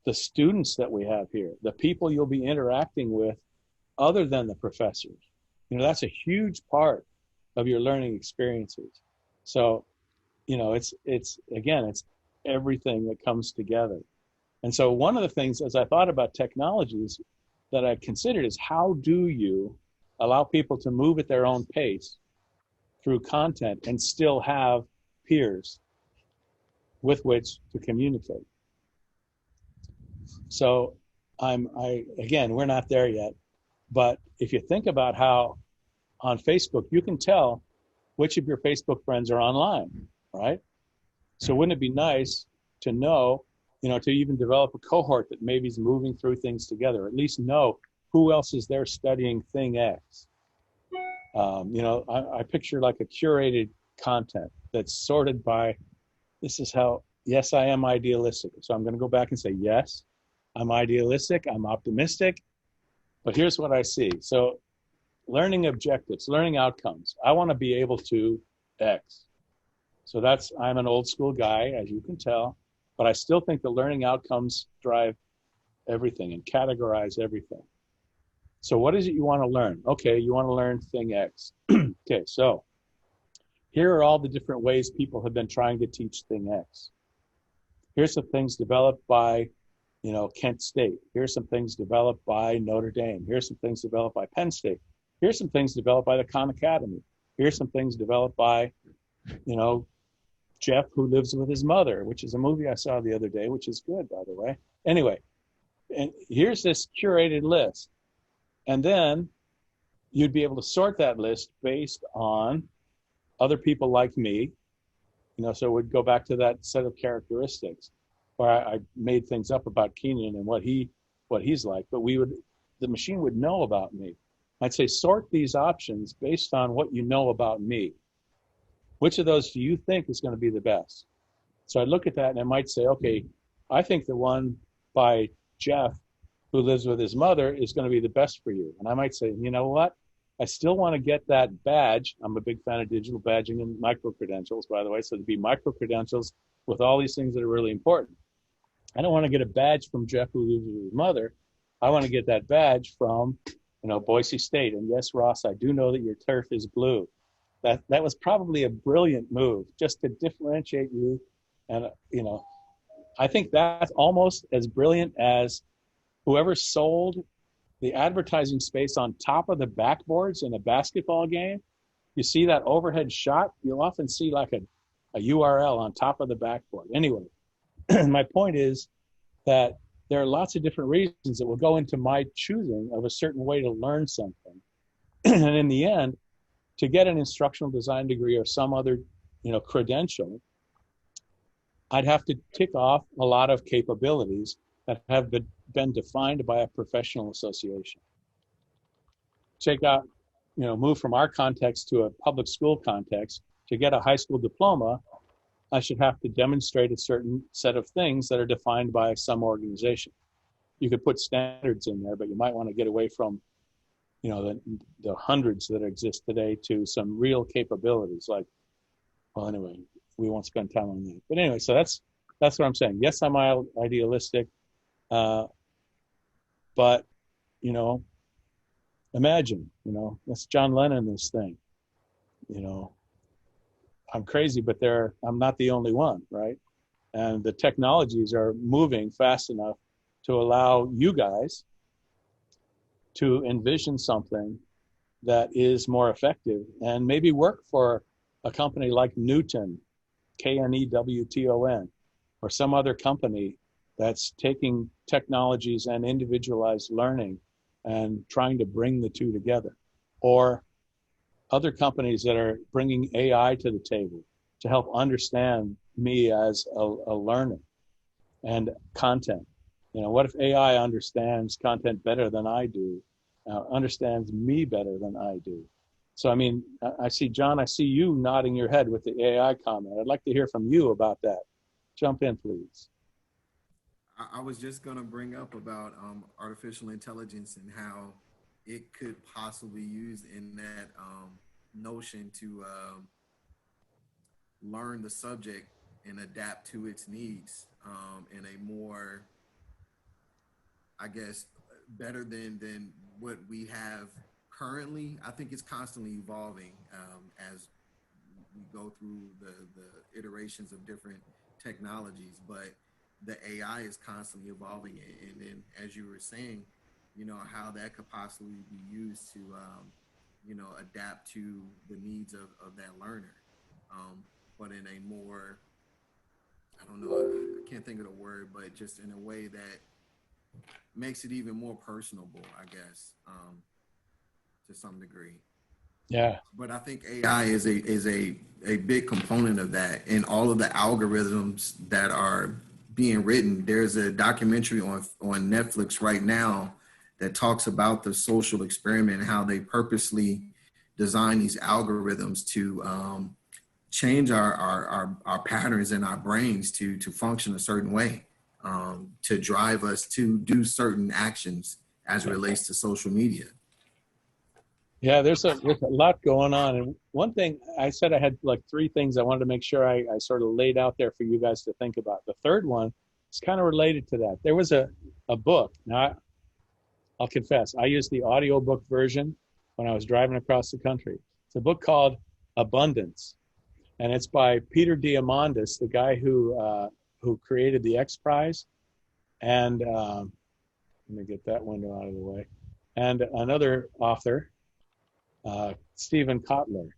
the students that we have here, the people you'll be interacting with other than the professors. That's a huge part of your learning experiences. So, it's everything that comes together. And so one of the things, as I thought about technologies that I considered, is how do you allow people to move at their own pace through content and still have peers with which to communicate? So again, we're not there yet, but if you think about how on Facebook, you can tell which of your Facebook friends are online, right? So wouldn't it be nice to know, to even develop a cohort that maybe is moving through things together, at least know who else is there studying thing X. I picture like a curated content that's sorted by, this is how, yes, I am idealistic. So I'm going to go back and say, yes, I'm idealistic, I'm optimistic, But here's what I see. So learning objectives, learning outcomes. I want to be able to X. So I'm an old school guy, as you can tell, but I still think the learning outcomes drive everything and categorize everything. So what is it you want to learn? Okay, you want to learn thing X. Okay, so here are all the different ways people have been trying to teach thing X. Here's some things developed by, Kent State. Here's some things developed by Notre Dame. Here's some things developed by Penn State. Here's some things developed by the Khan Academy. Here's some things developed by, Jeff, who lives with his mother, which is a movie I saw the other day, which is good, by the way. Anyway, and here's this curated list. And then you'd be able to sort that list based on other people like me, so it would go back to that set of characteristics. Or I made things up about Keenan and what he's like, but the machine would know about me. I'd say sort these options based on what you know about me. Which of those do you think is going to be the best? So I'd look at that and I might say, okay, I think the one by Jeff, who lives with his mother, is going to be the best for you. And I might say, you know what? I still want to get that badge. I'm a big fan of digital badging and micro-credentials, by the way. So to be micro-credentials with all these things that are really important. I don't want to get a badge from Jeff, who lives with his mother. I want to get that badge from, Boise State. And yes, Ross, I do know that your turf is blue. That was probably a brilliant move, just to differentiate you. And, I think that's almost as brilliant as whoever sold the advertising space on top of the backboards in a basketball game. You see that overhead shot, you'll often see like a URL on top of the backboard. Anyway, my point is that there are lots of different reasons that will go into my choosing of a certain way to learn something. And in the end, to get an instructional design degree or some other, credential, I'd have to tick off a lot of capabilities that have been defined by a professional association. Take out, move from our context to a public school context. To get a high school diploma, I should have to demonstrate a certain set of things that are defined by some organization. You could put standards in there, but you might want to get away from, the hundreds that exist today to some real capabilities. Like, well, anyway, we won't spend time on that. But anyway, so that's what I'm saying. Yes, I'm idealistic, but imagine, that's John Lennon, this thing. I'm crazy, but I'm not the only one, right? And the technologies are moving fast enough to allow you guys to envision something that is more effective and maybe work for a company like Newton, Knewton, or some other company that's taking technologies and individualized learning and trying to bring the two together. Or other companies that are bringing AI to the table to help understand me as a learner and content. What if AI understands content better than I do, understands me better than I do? So, I see, John, I see you nodding your head with the AI comment. I'd like to hear from you about that. Jump in, please. I was just going to bring up about artificial intelligence and how it could possibly use in that notion to learn the subject and adapt to its needs in a more, I guess, better than what we have currently. I think it's constantly evolving as we go through the iterations of different technologies, but the AI is constantly evolving. And then, as you were saying, how that could possibly be used to, adapt to the needs of that learner, but in a more, I don't know, I can't think of the word, but just in a way that makes it even more personable, I guess, to some degree. Yeah. But I think AI is a big component of that, and all of the algorithms that are being written. There's a documentary on Netflix right now that talks about the social experiment and how they purposely design these algorithms to change our patterns in our brains to function a certain way, to drive us to do certain actions as it relates to social media. Yeah, there's a lot going on. And one thing I said, I had like 3 things I wanted to make sure I sort of laid out there for you guys to think about. The third one is kind of related to that. There was a book. Now, I'll confess, I used the audiobook version when I was driving across the country. It's a book called Abundance, and it's by Peter Diamandis, the guy who created the X Prize. And let me get that window out of the way. And another author, Stephen Kotler.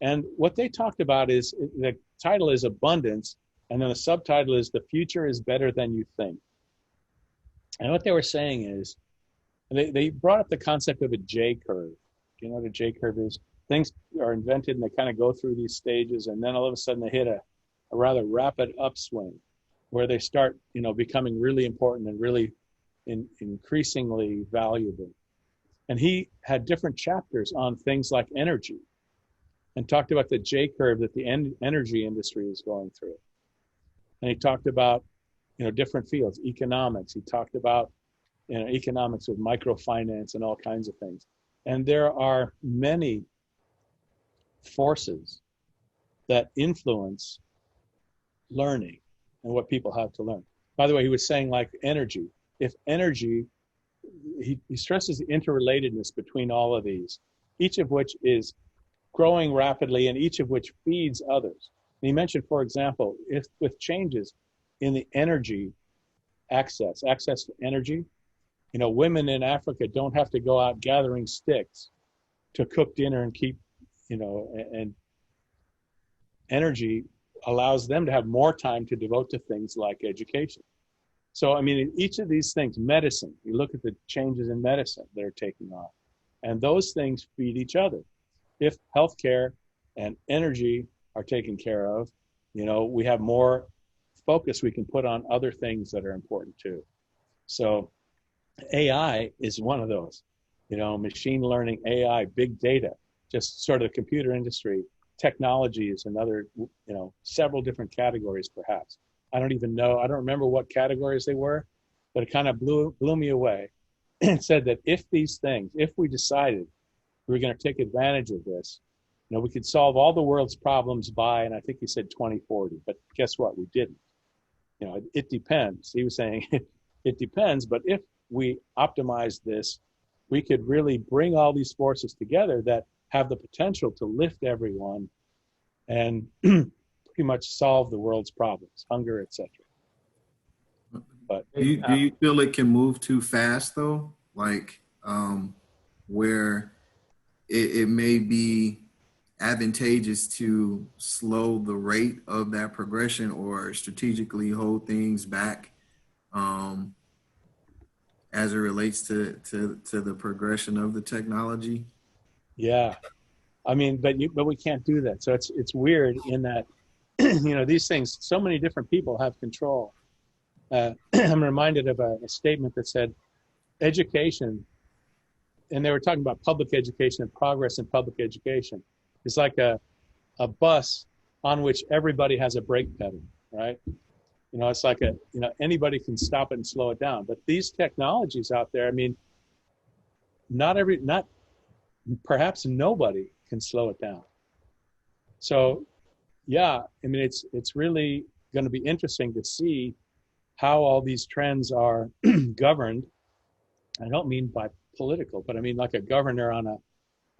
And what they talked about is, the title is Abundance, and then the subtitle is The Future is Better Than You Think. And what they were saying is, they brought up the concept of a J curve. Do you know what a J curve is? Things are invented and they kind of go through these stages, and then all of a sudden they hit a rather rapid upswing where they start, becoming really important and really increasingly valuable. And he had different chapters on things like energy and talked about the J curve that the energy industry is going through. And he talked about, different fields, economics. He talked about, economics with microfinance and all kinds of things. And there are many forces that influence learning and what people have to learn. By the way, he was saying like energy. If energy, he stresses the interrelatedness between all of these, each of which is growing rapidly and each of which feeds others. And he mentioned, for example, if with changes in the energy access to energy, women in Africa don't have to go out gathering sticks to cook dinner and keep, and energy allows them to have more time to devote to things like education. So, each of these things, medicine, you look at the changes in medicine that are taking off, and those things feed each other. If healthcare and energy are taken care of, we have more focus we can put on other things that are important too. So AI is one of those, machine learning, AI, big data, just sort of the computer industry. Technology is another, several different categories perhaps. I don't remember what categories they were, but it kind of blew me away and said that if we decided we were going to take advantage of this, we could solve all the world's problems by, and I think he said 2040, but guess what? We didn't. It depends. He was saying it depends, but if we optimize this, we could really bring all these forces together that have the potential to lift everyone and pretty much solve the world's problems, hunger, etc. But do you feel it can move too fast though? Like where it may be advantageous to slow the rate of that progression or strategically hold things back as it relates to the progression of the technology? Yeah, but we can't do that. So it's weird in that, these things, so many different people have control. I'm reminded of a statement that said, education, and they were talking about public education and progress in public education. It's like a bus on which everybody has a brake pedal, right? It's like anybody can stop it and slow it down. But these technologies out there, perhaps nobody can slow it down. So, yeah, it's really going to be interesting to see how all these trends are governed. I don't mean by political, but like a governor on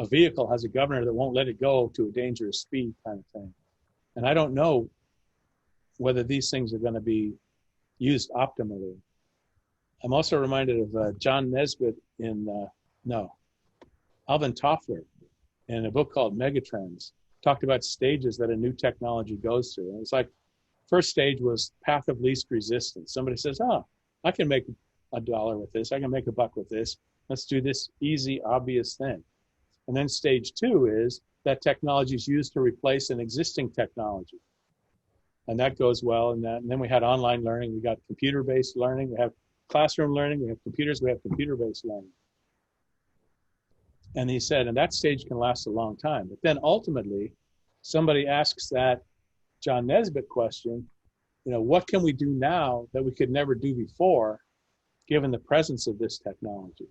a vehicle has a governor that won't let it go to a dangerous speed kind of thing. And I don't know whether these things are going to be used optimally. I'm also reminded of John Nesbitt Alvin Toffler in a book called Megatrends, talked about stages that a new technology goes through. And it's like, first stage was path of least resistance. Somebody says, I can make $1 with this. I can make $1 with this. Let's do this easy, obvious thing. And then stage 2 is that technology is used to replace an existing technology. And that goes well. And then we had online learning. We got computer-based learning. We have classroom learning. We have computers. We have computer-based learning. And he said, and that stage can last a long time. But then ultimately, somebody asks that John Nesbitt question, what can we do now that we could never do before, given the presence of this technology?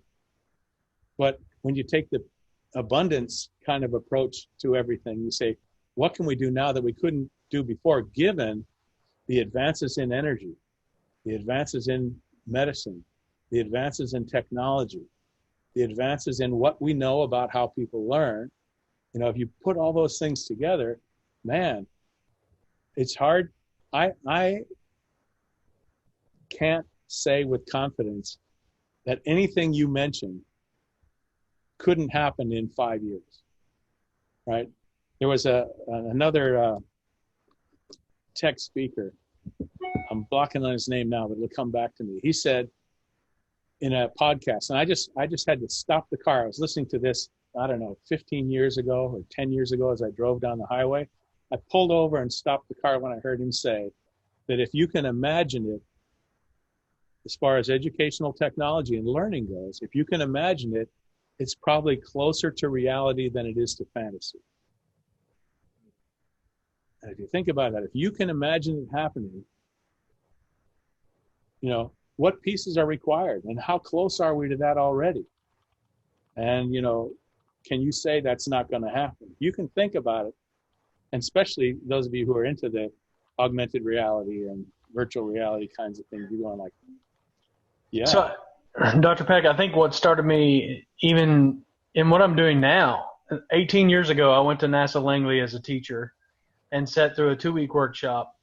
But when you take the abundance kind of approach to everything, you say, what can we do now that we couldn't do before, given the advances in energy, the advances in medicine, the advances in technology, the advances in what we know about how people learn. You know, if you put all those things together, man, it's hard. I can't say with confidence that anything you mentioned couldn't happen in 5 years, right? There was another tech speaker. I'm blocking on his name now, but it'll come back to me. He said in a podcast, and I just had to stop the car. I was listening to this, I don't know, 15 years ago or 10 years ago as I drove down the highway. I pulled over and stopped the car when I heard him say that if you can imagine it, as far as educational technology and learning goes, if you can imagine it, it's probably closer to reality than it is to fantasy. And if you think about that, if you can imagine it happening, you know, what pieces are required and how close are we to that already? And, you know, can you say that's not going to happen? You can think about it, and especially those of you who are into the augmented reality and virtual reality kinds of things, you're going like, yeah. So, Dr. Peck, I think what started me even in what I'm doing now, 18 years ago, I went to NASA Langley as a teacher and sat through a 2-week workshop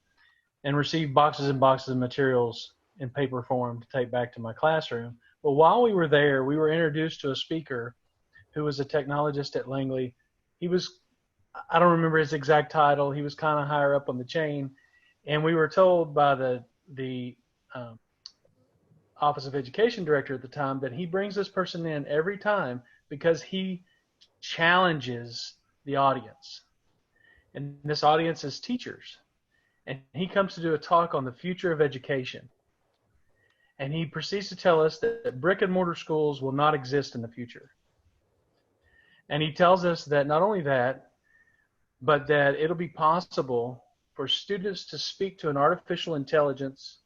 and received boxes and boxes of materials in paper form to take back to my classroom. But while we were there, we were introduced to a speaker who was a technologist at Langley. He was, I don't remember his exact title. He was kind of higher up on the chain. And we were told by the Office of Education Director at the time that he brings this person in every time because he challenges the audience. And this audience is teachers. And he comes to do a talk on the future of education. And he proceeds to tell us that brick and mortar schools will not exist in the future. And he tells us that not only that, but that it'll be possible for students to speak to an artificial intelligence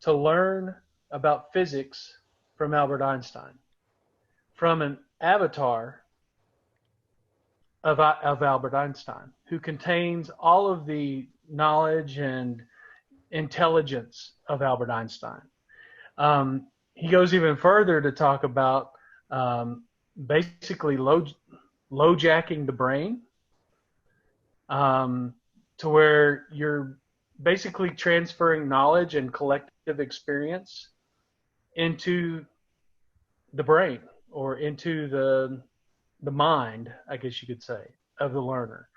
to learn about physics from Albert Einstein, from an avatar of Albert Einstein, who contains all of the knowledge and intelligence of Albert Einstein. He goes even further to talk about basically low jacking the brain to where you're basically transferring knowledge and collective experience into the brain or into the mind, I guess you could say, of the learner.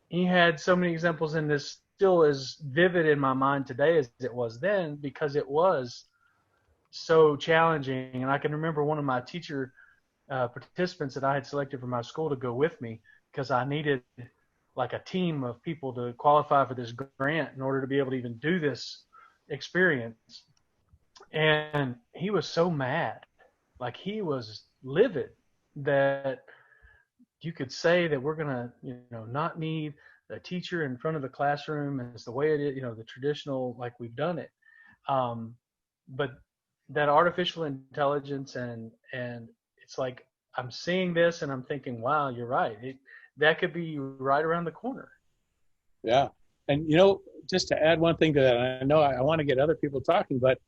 He had so many examples, and this still as vivid in my mind today as it was then because it was so challenging. And I can remember one of my teacher participants that I had selected for my school to go with me because I needed like a team of people to qualify for this grant in order to be able to even do this experience. And he was so mad, like he was livid that you could say that we're going to, not need the teacher in front of the classroom as the way it is, the traditional, like we've done it. But that artificial intelligence and it's like, I'm seeing this and I'm thinking, wow, you're right. That could be right around the corner. Yeah. And, just to add one thing to that, I know I want to get other people talking, but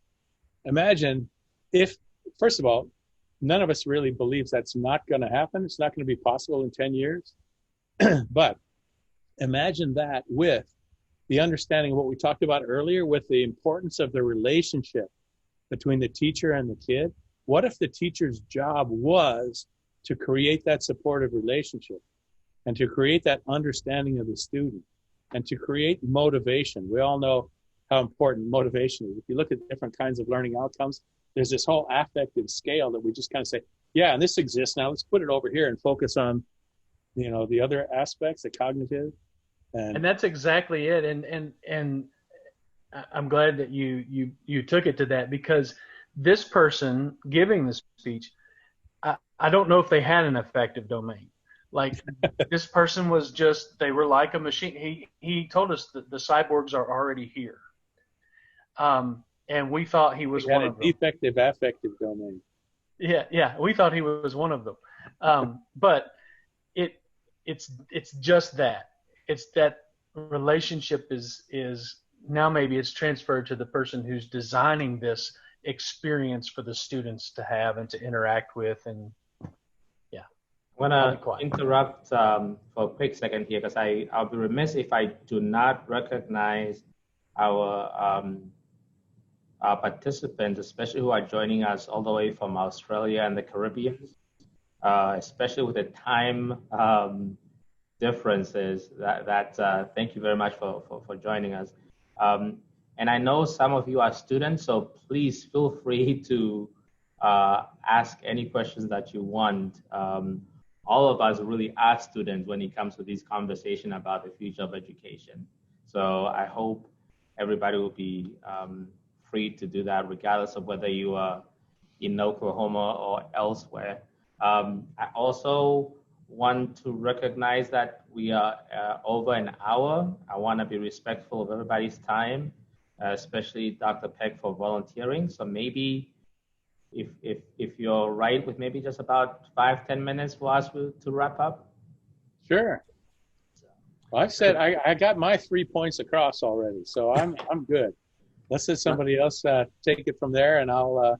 imagine if, first of all, none of us really believes that's not going to happen. It's not going to be possible in 10 years. But imagine that with the understanding of what we talked about earlier, with the importance of the relationship between the teacher and the kid. What if the teacher's job was to create that supportive relationship and to create that understanding of the student and to create motivation? We all know how important motivation is. If you look at different kinds of learning outcomes, there's this whole affective scale that we just kind of say, yeah, and this exists. Now let's put it over here and focus on, the other aspects, the cognitive. And that's exactly it. And I'm glad that you took it to that, because this person giving the speech, I don't know if they had an affective domain. Like this person was just, they were like a machine. He told us that the cyborgs are already here. And we thought he was one of them. Defective affective domain. Yeah, we thought he was one of them. But it's just that. It's that relationship is now maybe it's transferred to the person who's designing this experience for the students to have and to interact with. And yeah, I'm gonna interrupt for a quick second here because I'll be remiss if I do not recognize our participants, especially who are joining us all the way from Australia and the Caribbean, especially with the time differences. Thank you very much for joining us. And I know some of you are students, so please feel free to ask any questions that you want. All of us really are students when it comes to this conversation about the future of education. So I hope everybody will be free to do that, regardless of whether you are in Oklahoma or elsewhere. I also want to recognize that we are over an hour. I want to be respectful of everybody's time, especially Dr. Peck for volunteering. So maybe if you're right with maybe just about 5-10 minutes for us to wrap up. Sure. Well, I said I got my 3 points across already, so I'm good. Let's let somebody else take it from there, and I'll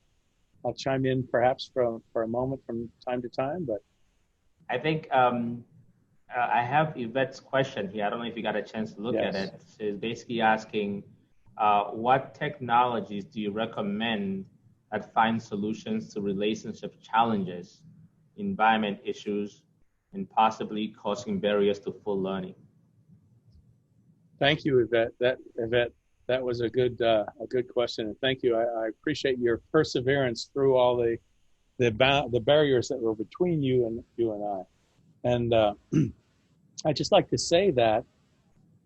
chime in perhaps for a moment from time to time. But I think I have Yvette's question here. I don't know if you got a chance to look at it. She's basically asking, what technologies do you recommend that find solutions to relationship challenges, environment issues, and possibly causing barriers to full learning? Thank you, Yvette. That was a good question, and thank you. I appreciate your perseverance through all the barriers that were between you and I. And I'd just like to say that,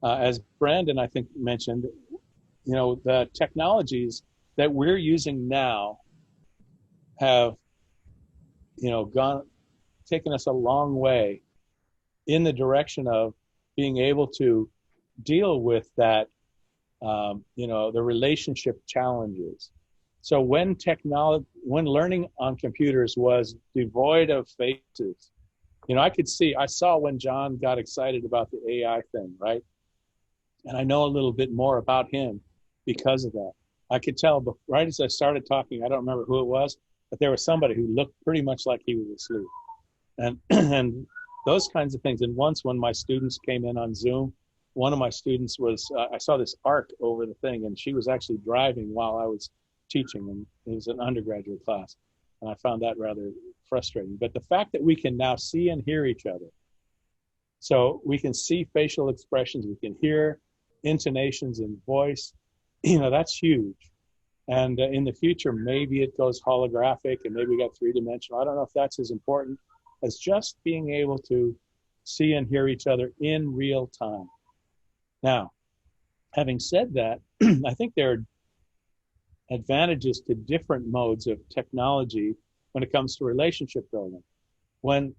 as Brandon I think mentioned, the technologies that we're using now have, taken us a long way in the direction of being able to deal with that, the relationship challenges. So when learning on computers was devoid of faces, I saw when John got excited about the AI thing, right? And I know a little bit more about him because of that. I could tell, but right as I started talking, I don't remember who it was, but there was somebody who looked pretty much like he was asleep. And those kinds of things. And once when my students came in on Zoom, one of my students was, I saw this arc over the thing, and she was actually driving while I was teaching, and it was an undergraduate class. And I found that rather frustrating. But the fact that we can now see and hear each other, so we can see facial expressions, we can hear intonations and voice, that's huge. And in the future, maybe it goes holographic and maybe we got 3-dimensional. I don't know if that's as important as just being able to see and hear each other in real time. Now, having said that, I think there are advantages to different modes of technology when it comes to relationship building. When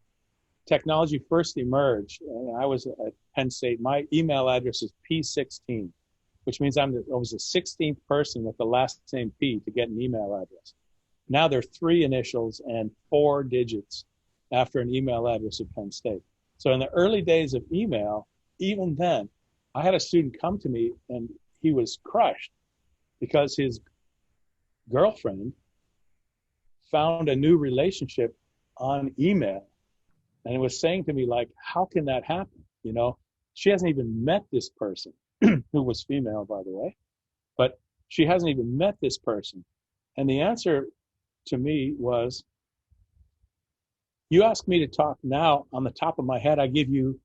technology first emerged, and I was at Penn State, my email address is P16, which means I was the 16th person with the last name P to get an email address. Now there are 3 initials and 4 digits after an email address at Penn State. So in the early days of email, even then, I had a student come to me and he was crushed because his girlfriend found a new relationship on email. And it was saying to me, like, how can that happen? She hasn't even met this person, who was female, by the way, but she hasn't even met this person. And the answer to me was, you ask me to talk now, on the top of my head, I give you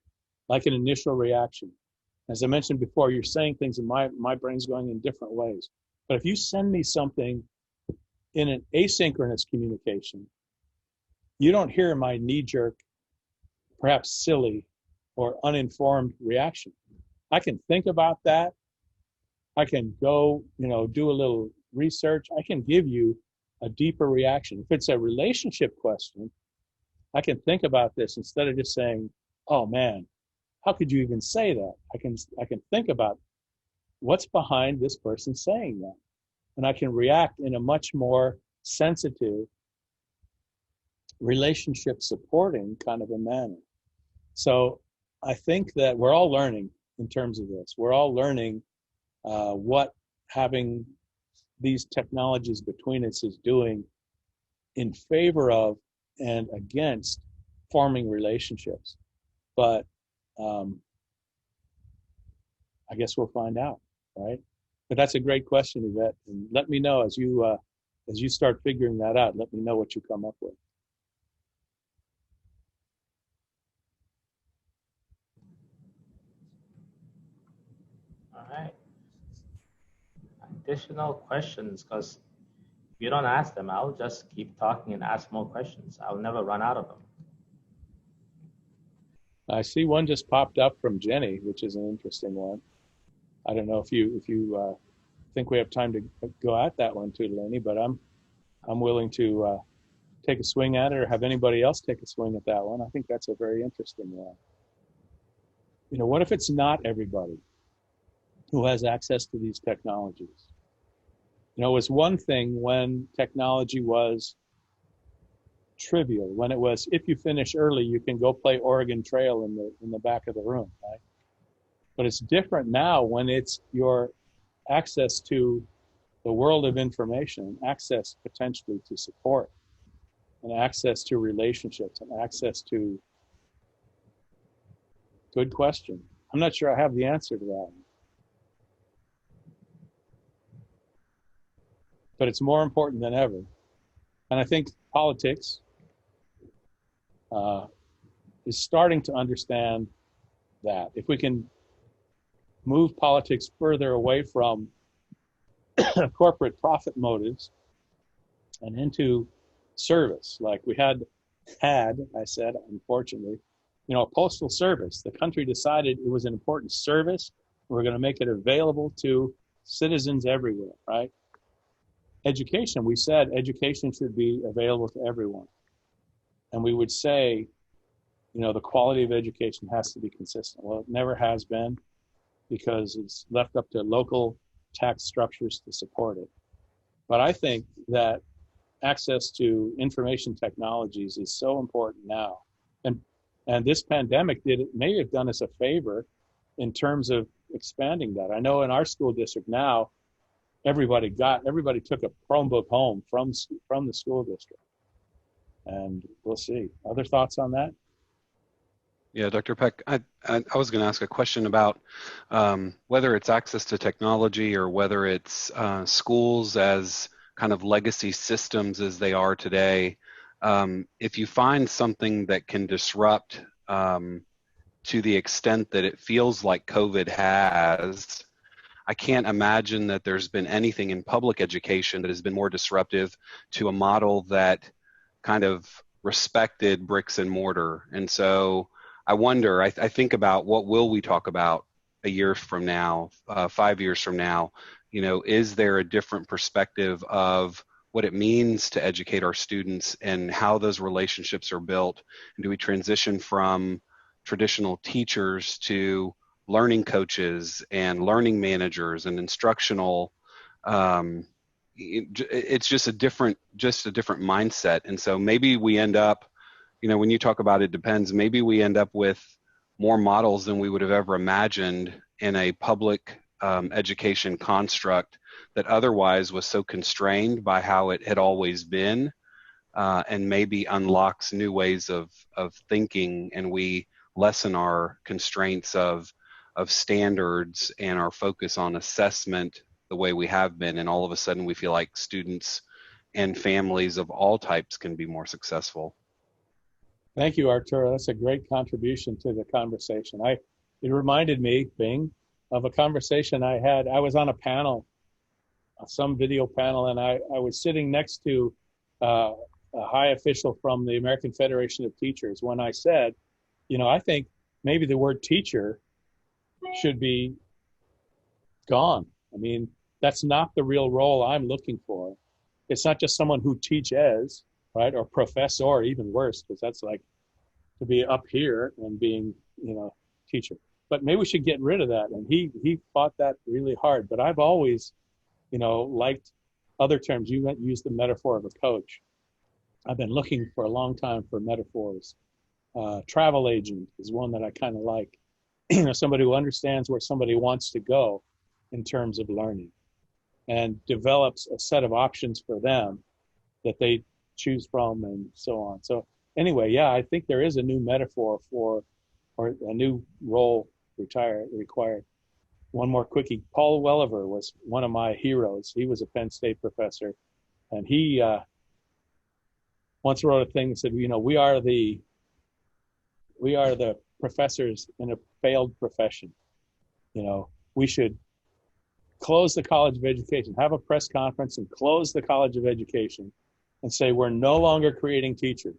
like an initial reaction. As I mentioned before, you're saying things and my brain's going in different ways. But if you send me something in an asynchronous communication, you don't hear my knee-jerk, perhaps silly or uninformed reaction. I can think about that. I can go, do a little research. I can give you a deeper reaction. If it's a relationship question, I can think about this instead of just saying, oh man, how could you even say that? I can think about what's behind this person saying that. And I can react in a much more sensitive relationship supporting kind of a manner. So I think that we're all learning in terms of this. We're all learning what having these technologies between us is doing in favor of and against forming relationships. But I guess we'll find out, right? But that's a great question, Yvette. And let me know as you start figuring that out. Let me know what you come up with. All right. Additional questions, because if you don't ask them, I'll just keep talking and ask more questions. I'll never run out of them. I see one just popped up from Jenny, which is an interesting one. I don't know if you think we have time to go at that one too, Delaney, but I'm willing to take a swing at it, or have anybody else take a swing at that one. I think that's a very interesting one. You know, what if it's not everybody who has access to these technologies? You know, it was one thing when technology was trivial, when it was, if you finish early, you can go play Oregon Trail in the back of the room, right? But it's different now when it's your access to the world of information, access potentially to support, and access to relationships, and access to, good question. I'm not sure I have the answer to that. But it's more important than ever. And I think politics is starting to understand that. If we can move politics further away from corporate profit motives and into service, like we had, I said, unfortunately, you know, a postal service. The country decided it was an important service. We're going to make it available to citizens everywhere, right? Education, we said education should be available to everyone. And we would say, you know, the quality of education has to be consistent. Well, it never has been, because it's left up to local tax structures to support it. But I think that access to information technologies is so important now. And this pandemic may have done us a favor in terms of expanding that. I know in our school district now, everybody took a Chromebook home from the school district. And we'll see. Other thoughts on that? Yeah, Dr. Peck, I was going to ask a question about whether it's access to technology or whether it's schools as kind of legacy systems as they are today. If you find something that can disrupt to the extent that it feels like COVID has, I can't imagine that there's been anything in public education that has been more disruptive to a model that kind of respected bricks and mortar. And so I wonder, I think about what will we talk about a year from now, 5 years from now? You know, is there a different perspective of what it means to educate our students and how those relationships are built? And do we transition from traditional teachers to learning coaches and learning managers and instructional? It's just a different mindset. And so maybe we end up, you know, when you talk about it depends, maybe we end up with more models than we would have ever imagined in a public education construct that otherwise was so constrained by how it had always been, and maybe unlocks new ways of thinking, and we lessen our constraints of standards and our focus on assessment the way we have been, and all of a sudden we feel like students and families of all types can be more successful. Thank you, Arturo. That's a great contribution to the conversation. It reminded me, Bing, of a conversation I had. I was on a panel, some video panel, and I was sitting next to a high official from the American Federation of Teachers when I said, you know, I think maybe the word teacher should be gone. I mean, that's not the real role I'm looking for. It's not just someone who teaches, right? Or professor, even worse, because that's like to be up here and being, you know, teacher. But maybe we should get rid of that. And he fought that really hard. But I've always, you know, liked other terms. You used the metaphor of a coach. I've been looking for a long time for metaphors. Travel agent is one that I kind of like. Somebody who understands where somebody wants to go in terms of learning and develops a set of options for them that they choose from and so on. So anyway, yeah, I think there is a new metaphor for, or a new role required. One more quickie. Paul Welliver was one of my heroes. He was a Penn State professor, and he once wrote a thing that said, we are the professors in a failed profession. We should close the College of Education, have a press conference and close the College of Education and say, we're no longer creating teachers.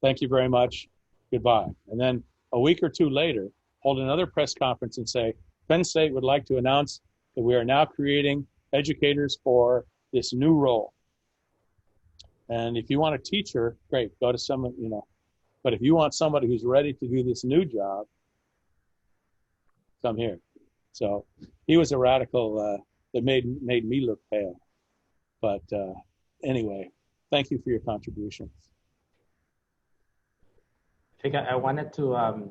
Thank you very much. Goodbye. And then a week or two later, hold another press conference and say, Penn State would like to announce that we are now creating educators for this new role. And if you want a teacher, great, go to someone, but if you want somebody who's ready to do this new job, come here. So he was a radical that made me look pale. But anyway, thank you for your contributions. I think I wanted to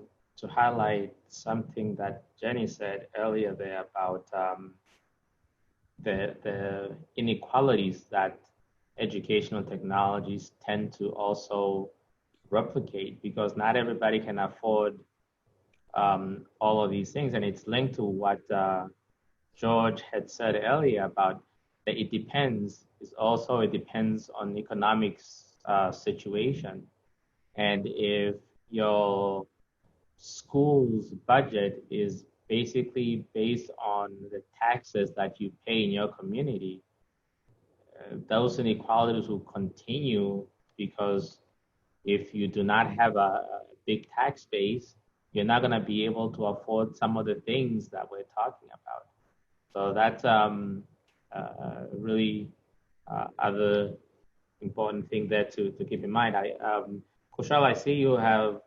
highlight something that Jenny said earlier there about the inequalities that educational technologies tend to also replicate, because not everybody can afford all of these things. And it's linked to what George had said earlier about that it depends on economic situation. And if your school's budget is basically based on the taxes that you pay in your community, those inequalities will continue, because if you do not have a big tax base, you're not going to be able to afford some of the things that we're talking about. So that's really other important thing there to keep in mind. Kushal, I see you have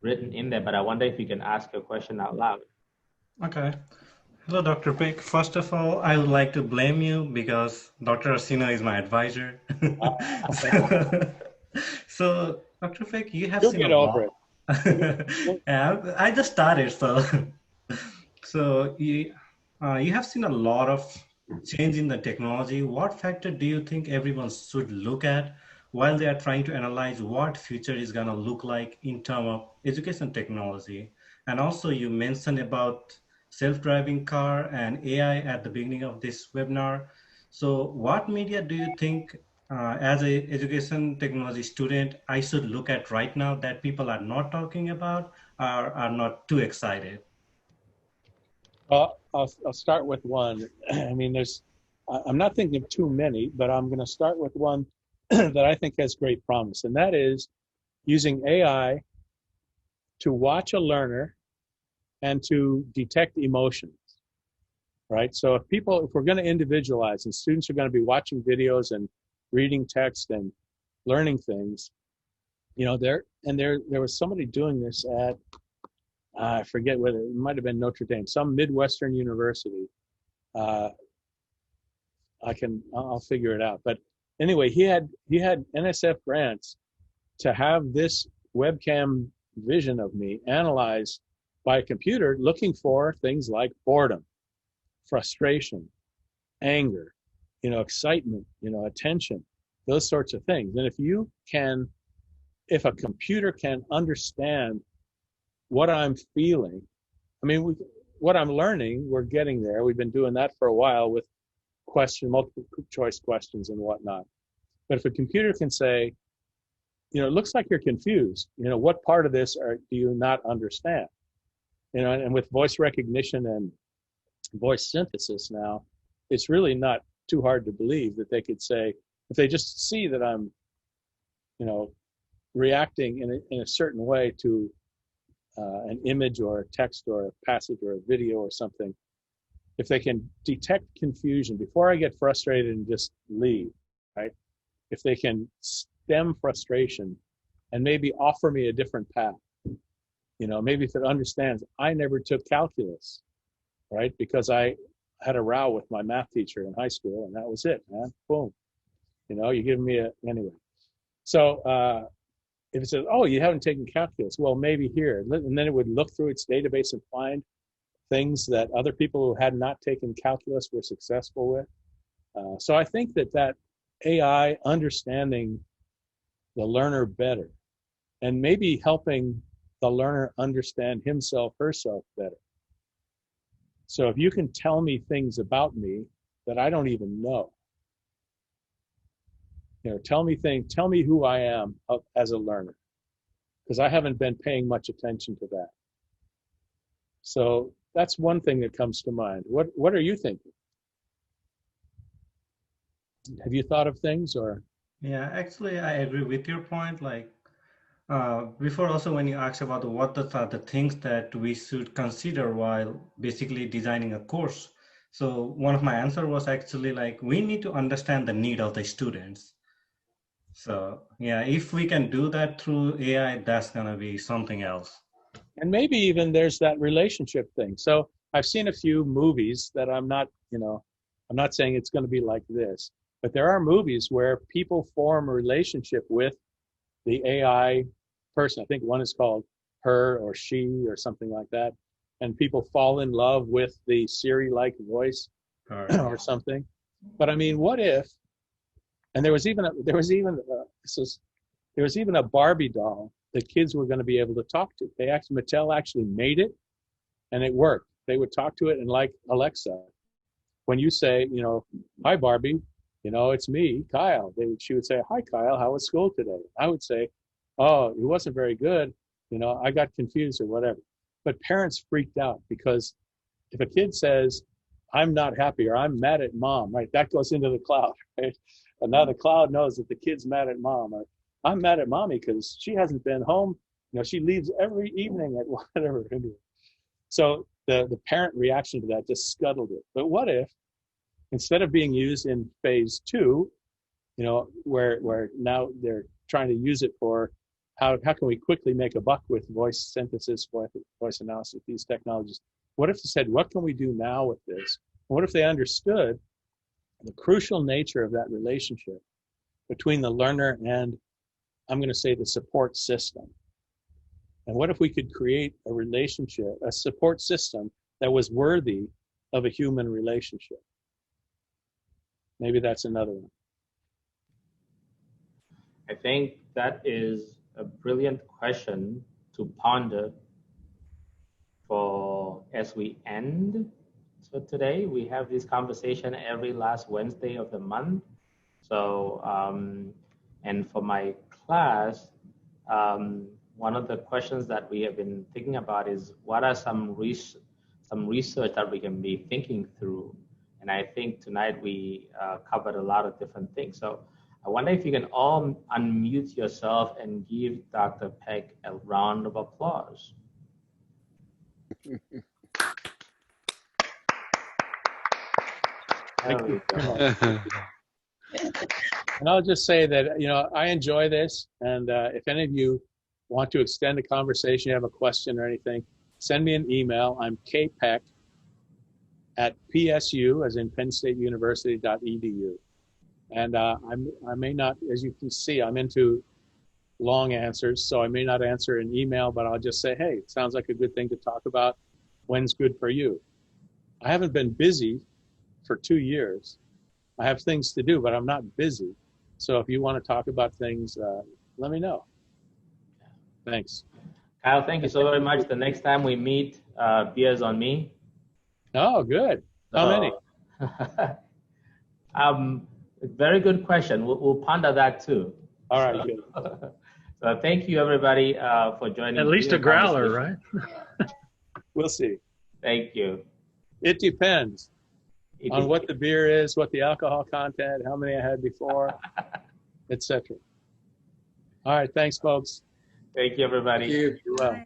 written in there, but I wonder if you can ask your question out loud. Okay. Hello, Dr. Peck. First of all, I would like to blame you because Dr. Asina is my advisor. So, Dr. Peck, you have seen a lot. Yeah, I just started, so you have seen a lot of change in the technology. What factor do you think everyone should look at while they are trying to analyze what future is going to look like in terms of education technology? And also, you mentioned about self-driving car and AI at the beginning of this webinar. So what media do you think as a education technology student I should look at right now that people are not talking about or are not too excited? Well, I'll start with one. I mean, I'm not thinking of too many, but I'm going to start with one that I think has great promise, and that is using AI to watch a learner and to detect emotions, right? So if we're going to individualize, and students are going to be watching videos and reading text and learning things, there was somebody doing this at, I forget whether it might have been Notre Dame, some Midwestern university. I'll figure it out. But anyway, he had NSF grants to have this webcam vision of me analyzed by a computer, looking for things like boredom, frustration, anger, excitement, attention, those sorts of things. And if a computer can understand what I'm feeling, what I'm learning, we're getting there. We've been doing that for a while with multiple choice questions and whatnot. But if a computer can say, it looks like you're confused, what part of this do you not understand? And with voice recognition and voice synthesis now, it's really not too hard to believe that they could say, if they just see that I'm, reacting in a certain way to an image or a text or a passage or a video or something, if they can detect confusion before I get frustrated and just leave, right? If they can stem frustration and maybe offer me a different path, maybe if it understands, I never took calculus, right? Because I had a row with my math teacher in high school, and that was it, man. Boom. You give me anyway. So if it says, oh, you haven't taken calculus, well, maybe here. And then it would look through its database and find things that other people who had not taken calculus were successful with. So I think that AI understanding the learner better and maybe helping the learner understand himself, herself better. So if you can tell me things about me that I don't even know, tell me who I am as a learner, because I haven't been paying much attention to that. So that's one thing that comes to mind. What are you thinking? Have you thought of things or? Yeah, actually, I agree with your point. Like before, also when you asked about what are the things that we should consider while basically designing a course. So one of my answer was actually like, we need to understand the need of the students. So yeah, if we can do that through AI, that's gonna be something else. And maybe even there's that relationship thing. So I've seen a few movies that I'm not saying it's going to be like this, but there are movies where people form a relationship with the AI person. I think one is called Her or She or something like that. And people fall in love with the Siri-like voice or something. But I mean, what if, and there was even a Barbie doll that kids were going to be able to talk to. Mattel actually made it, and it worked. They would talk to it, and like Alexa, when you say, hi Barbie, it's me, Kyle. She would say, hi Kyle, how was school today? I would say, oh, it wasn't very good. I got confused or whatever. But parents freaked out because if a kid says, I'm not happy or I'm mad at mom, right? That goes into the cloud, right? And now the cloud knows that the kid's mad at mom. Or I'm mad at mommy because she hasn't been home. She leaves every evening at whatever. So the parent reaction to that just scuttled it. But what if, instead of being used in phase 2, where now they're trying to use it for how can we quickly make a buck with voice synthesis, voice analysis, these technologies. What if they said, what can we do now with this? And what if they understood the crucial nature of that relationship between the learner and, I'm going to say, the support system? And what if we could create a relationship, a support system that was worthy of a human relationship? Maybe that's another one. I think that is a brilliant question to ponder for as we end. So today we have this conversation every last Wednesday of the month. So, and for my class, one of the questions that we have been thinking about is what are some research that we can be thinking through? And I think tonight we covered a lot of different things. So I wonder if you can all unmute yourself and give Dr. Peck a round of applause. There we go. And I'll just say that, I enjoy this. And if any of you want to extend the conversation, you have a question or anything, send me an email. I'm kpeck at psu, as in Penn State University.edu. And I may not, as you can see, I'm into long answers, so I may not answer an email, but I'll just say, hey, it sounds like a good thing to talk about. When's good for you? I haven't been busy for 2 years. I have things to do, but I'm not busy. So if you want to talk about things, let me know. Thanks. Kyle, thank you so very much. The next time we meet, beer's on me. Oh, good. How many? Very good question. We'll ponder that too. All right, good. So thank you, everybody, for joining. At least a growler, right? We'll see. Thank you. It depends on what the beer is, what the alcohol content, how many I had before, etc. All right, thanks, folks. Thank you, everybody. Thank you. Be well.